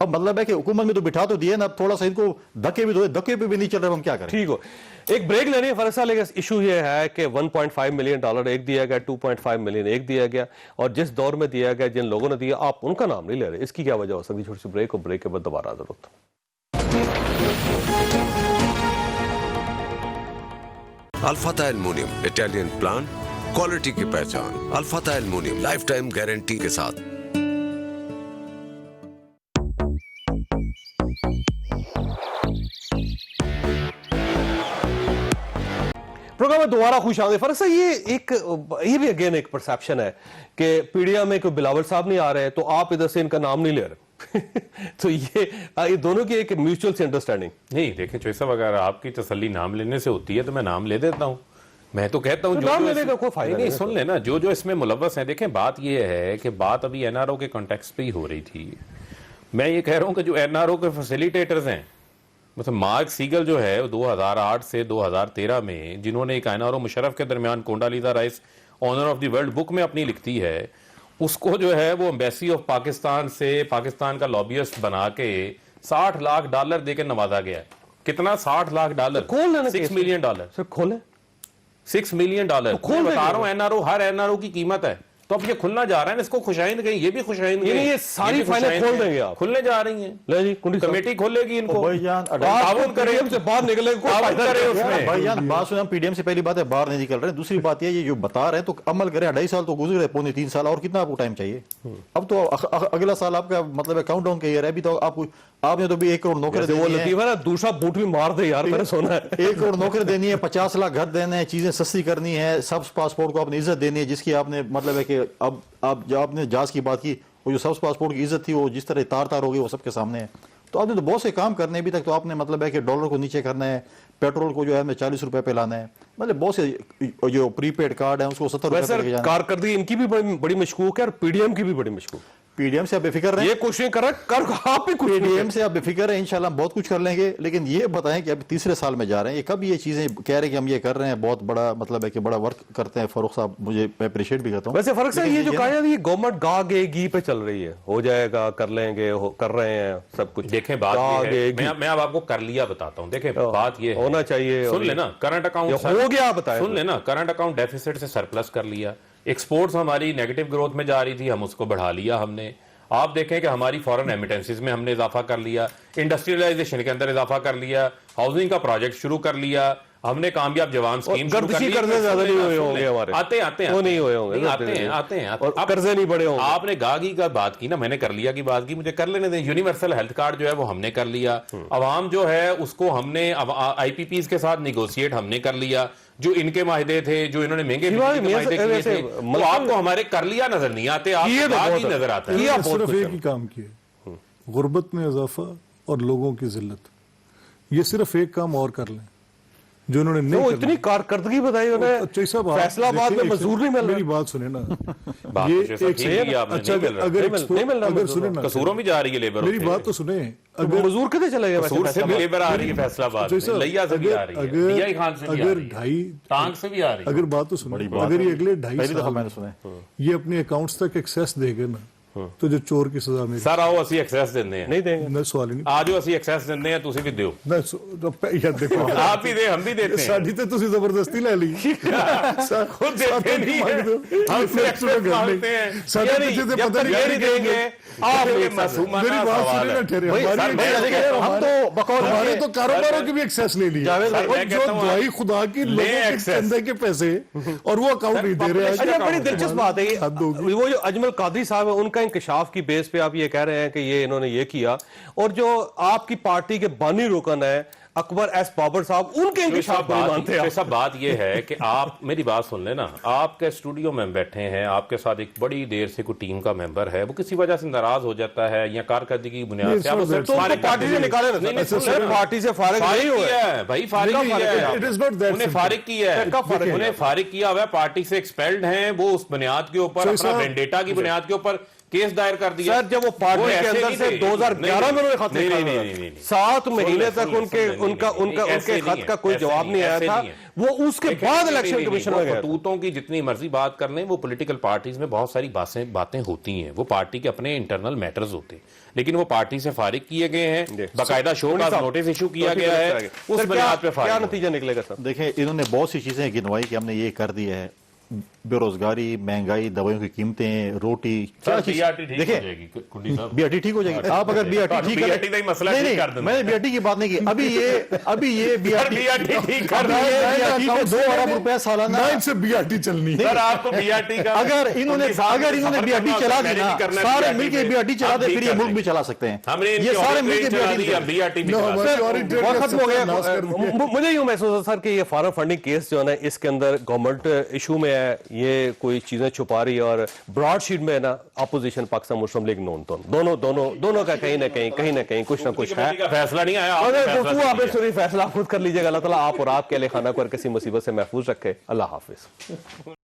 अब मतलब है कि हुकूमत में तो बिठा तो दिए ना, अब थोड़ा सा इनको धक्के भी दो, धक्के पे भी नहीं चल रहे, हम क्या करें? ठीक हो, एक ब्रेक लेनी है फरसा, लेकिन इशू ये है कि 1.5 मिलियन डॉलर एक दिया गया, 2.5 मिलियन एक दिया गया, और जिस दौर में दिया गया, जिन लोगों ने दिया, आप उनका नाम नहीं ले रहे, इसकी क्या वजह हो सकती है? छोटी सी ब्रेक, और ब्रेक के बाद दोबारा हाजिर होता हूं। अल्फाता एल्युमिनियम, इटालियन प्लांट, क्वालिटी की पहचान। अल्फाता एल्युमिनियम, लाइफ टाइम गारंटी के साथ। प्रोग्राम में दोबारा खुश आमदीद। फर्क ये भी अगेन एक परसेप्शन है कि पीडीएम में कोई बिलावल साहब नहीं आ रहे तो आप इधर से इनका नाम नहीं ले रहे तो ये दोनों की एक म्यूचुअल सी अंडरस्टैंडिंग नहीं। देखें चौधरी साहब, अगर आपकी तसल्ली नाम लेने से होती है तो मैं नाम ले देता हूं। मैं तो कहता हूं नाम लेने का कोई फायदा नहीं, सुन लेना, जो जो इसमें मुलव्वस है। देखें बात ये है कि बात अभी एनआरओ के कॉन्टेक्स्ट पे ही हो रही थी। मैं ये कह रहा हूं कि जो एनआरओ के फैसिलिटेटर्स हैं, मतलब मार्क सीगल जो है 2008 से 2013 में जिन्होंने एक एनआरओ मुशर्रफ के दरमियान Condoleezza Rice honour of the world book में अपनी लिखती है, उसको जो है वो एम्बेसी ऑफ पाकिस्तान से पाकिस्तान का लॉबियस्ट बना के $60 लाख देकर नवाजा गया है। कितना? $60 लाख, $6 मिलियन। सर खोले, $6 मिलियन। मैं बता रहा हूं एनआरओ, हर एनआरओ की कीमत है। तो अब ये खुलना जा रहा है, इसको खुशाइंद गई, ये भी खुशाइंद गई, ये सारी फाइलें खोल देंगे आप, खुलने जा रही हैं। ले जी, कमेटी खोलेगी इनको, भाईजान ताउन करें से बाहर निकले, उसमें। भाईजान बात सुने, हम पीडीएम से पहली बात है बाहर नहीं निकल रहे। दूसरी बात ये जो बता रहे हैं तो अमल करें। 2.5 साल तो गुजरे, 2.5 साल, और कितना आपको टाइम चाहिए? अब तो अगला साल आपका मतलब है काउंटडाउन का ईयर है। अभी तो आपने तो भी 1 करोड़ नौकरी देनी है। दूसरा बूट भी मार दे यार, मैंने सुना है। 1 करोड़ नौकरी देनी है, 50 लाख घर देने हैं, चीजें सस्ती करनी है, सब पासपोर्ट को आपने इज्जत देनी है, जिसकी आपने मतलब है कि अब आप जब आपने जहाज की बात की, वो जो सब पासपोर्ट की इज्जत थी वो जिस तरह तार हो गई, वो सबके सामने है। तो आपने तो बहुत से काम करने अभी तक। तो आपने मतलब है कि डॉलर को नीचे करना है, पेट्रोल को जो है 40 रुपए पे लाना है, मतलब बहुत से जो प्रीपेड कार्ड है उसको 70 रुपए। कारकर्दगी इनकी भी बड़ी मशकूक है और पीडीएम की भी बड़ी मशकूक। पीडीएम से आप बेफिक्र रहे, ये कोशिश कर आप भी कुछ पीडीएम से आप बेफिक्र है, इंशाल्लाह बहुत कुछ कर लेंगे। लेकिन ये बताएं कि अभी तीसरे साल में जा रहे हैं, ये कब ये चीजें कह रहे हैं कि हम ये कर रहे हैं, बहुत बड़ा मतलब है कि बड़ा वर्क करते हैं फारूक साहब, मुझे मैं अप्रिशिएट भी करता हूं। वैसे फर्क साहब, ये जो कहा ये गवर्नमेंट गी पे चल रही है, हो जाएगा, कर लेंगे, कर रहे हैं सब कुछ। देखें बात ये है, मैं अब आपको कर लिया बताता हूं। देखें बात ये होना चाहिए, सुन लेना, करंट अकाउंट हो गया, बताएं। सुन लेना, करंट अकाउंट डेफिसिट से सरप्लस कर लिया, एक्सपोर्ट्स हमारी नेगेटिव ग्रोथ में जा रही थी, हम उसको बढ़ा लिया हमने। आप देखें कि हमारी फॉरेन एमिटेंसीज में हमने इजाफा कर लिया, इंडस्ट्रियलाइजेशन के अंदर इजाफा कर लिया, हाउसिंग का प्रोजेक्ट शुरू कर लिया, हमने कामयाब जवान स्कीम शुरू कर ली। कर्जे ज्यादा नहीं हुए होंगे हमारे, आते हैं कर्जे नहीं बढ़े होंगे। आपने गागी का बात की ना, मैंने कर लिया की बात की, मुझे कर लेने दें। यूनिवर्सल हेल्थ कार्ड जो है वो हमने कर लिया, अवाम जो है उसको हमने आईपीपीज के साथ निगोशिएट हमने कर लिया, जो इनके माहिदे थे, जो इन्होंने महंगे माहिदे किए थे, तो आपको हमारे कर लिया नजर नहीं आते, आपको नजर आता है। सिर्फ एक ही काम किए, गुर्बत में इजाफा और लोगों की जिल्लत, ये सिर्फ एक काम और कर लें जो इन्होंने नहीं तो इतनी कारकर्दगी बताई उन्हें, फैसलाबाद में मजदूर नहीं मिल रहा। मेरी बात सुने ना, ये अच्छा अगर सुने ना, कसूरों में जा रही है लेबर, मेरी बात तो सुने, अगर मजदूर कितने चले गए, कसूर से लेबर आ रही है फैसलाबाद में, लिया से भी आ रही है, लिया खान से भी आ रही है, टांग से भी आ रही है। अगर बात तो सुने, अगर ये अगले 2.5 साल ये अपने अकाउंट्स तक एक्सेस देंगे ना, तो जो चोर की सजा मिलेगी। सर आओ ਅਸੀਂ ਐਕਸੈਸ ਦਿੰਦੇ ਹਾਂ, नहीं देंगे, मैं सवाल ही नहीं, ਆ ਜਾਓ ਅਸੀਂ ਐਕਸੈਸ ਦਿੰਦੇ ਹਾਂ, ਤੁਸੀਂ ਵੀ ਦਿਓ। यार देखो, आप ही दे, हम भी देते हैं। साड़ी तो तुसी जबरदस्ती ले ली, खुद देते नहीं है, हम एक्सएस मांगते हैं। साड़ी तुझे तो पता नहीं देंगे आप, मेरी बात सुने ना, ठहरे, हम तो बकौल हमारे तो कारोबारों की भी एक्सेस ले ली, जो दुआई खुदा की लोगों के चंदे के पैसे और वो अकाउंट नहीं दे रहे हैं। बड़ी दिलचस्प बात है, वो जो अजमल कादरी साहब है, उनका इंकशाफ की बेस पे आप ये कह रहे हैं कि ये इन्होंने ये किया, और जो आपकी पार्टी के बानी रुकन है अकबर एस बाबर साहब, उनके इंकशाफ को मानते हैं। सब बात ये है कि आप मेरी बात सुन लेना, आपके स्टूडियो में बैठे हैं, आपके साथ एक बड़ी देर से कोई टीम का मेंबर है, वो किसी वजह से नाराज हो जाता है या कारकर्दगी की बुनियाद से पार्टी से निकाले, पार्टी से फारिग नहीं हुआ है भाई, फारिग उन्हें फारिग किया है, उन्हें फारिग किया हुआ है, पार्टी से एक्सपेल्ड हैं वो, उस बुनियाद के ऊपर, अपना वेंडेटा की बुनियाद के ऊपर केस दायर कर दिया। सर जब वो पार्टी के ऐसे अंदर नहीं से थे। 2011 में उन्होंने खत लिखा था। नहीं। 7 महीने सुन तक ले, उनके सुन ले, उनका नहीं, उनका नहीं, उनके ऐसे खत नहीं का है, कोई ऐसे जवाब नहीं आया ऐसे था। नहीं है। वो उसके बाद इलेक्शन कमीशन में गया था। करतूतों की जितनी मर्जी बात कर लें, वो पॉलिटिकल पार्टीज में बहुत सारी बातें होती हैं, वो पार्टी के अपने इंटरनल मैटर्स होते हैं, लेकिन वो पार्टी से फारिग किए गए हैं, बाकायदा शो का नोटिस इशू किया गया है, उस बुनियाद पे क्या फारिग। नतीजा निकलेगा सर? देखिए, इन्होंने बहुत सी चीजें गिनवाई कि हमने ये कर दिया है, बेरोजगारी, महंगाई, दवाइयों की कीमतें, रोटी, क्या चीज। देखिए, बीआरटी ठीक हो जाएगी। आप अगर बीआरटी ठीक नहीं, मैंने बीआरटी की बात नहीं की। अभी ये बीआरटी ठीक कर रही है, 2 अरब रुपए सालाना से बीआरटी चलनी है। आपको बीआरटी का अगर इन्होंने बीआरटी चला दी ना, सारे मिलकर बीआरटी चला दे, फिर ये मुल्क भी चला सकते हैं। हमने ये सारे मिलकर बीआरटी वक्त हो गया। मुझे यूं महसूस है सर कि ये फॉरेन फंडिंग केस जो है ना, इसके अंदर गवर्नमेंट इशू में है, ये कोई चीजें छुपा रही है, और ब्रॉड शीट में ना अपोजिशन पाकिस्तान मुस्लिम लीग दोनों का कहीं ना कहीं कुछ ना कुछ है। फैसला नहीं आया। आपने सुनी, फैसला खुद कर लीजिएगा। अल्लाह ताला आप और आपके अहले खाना को हर किसी मुसीबत से महफूज रखे। अल्लाह हाफिज।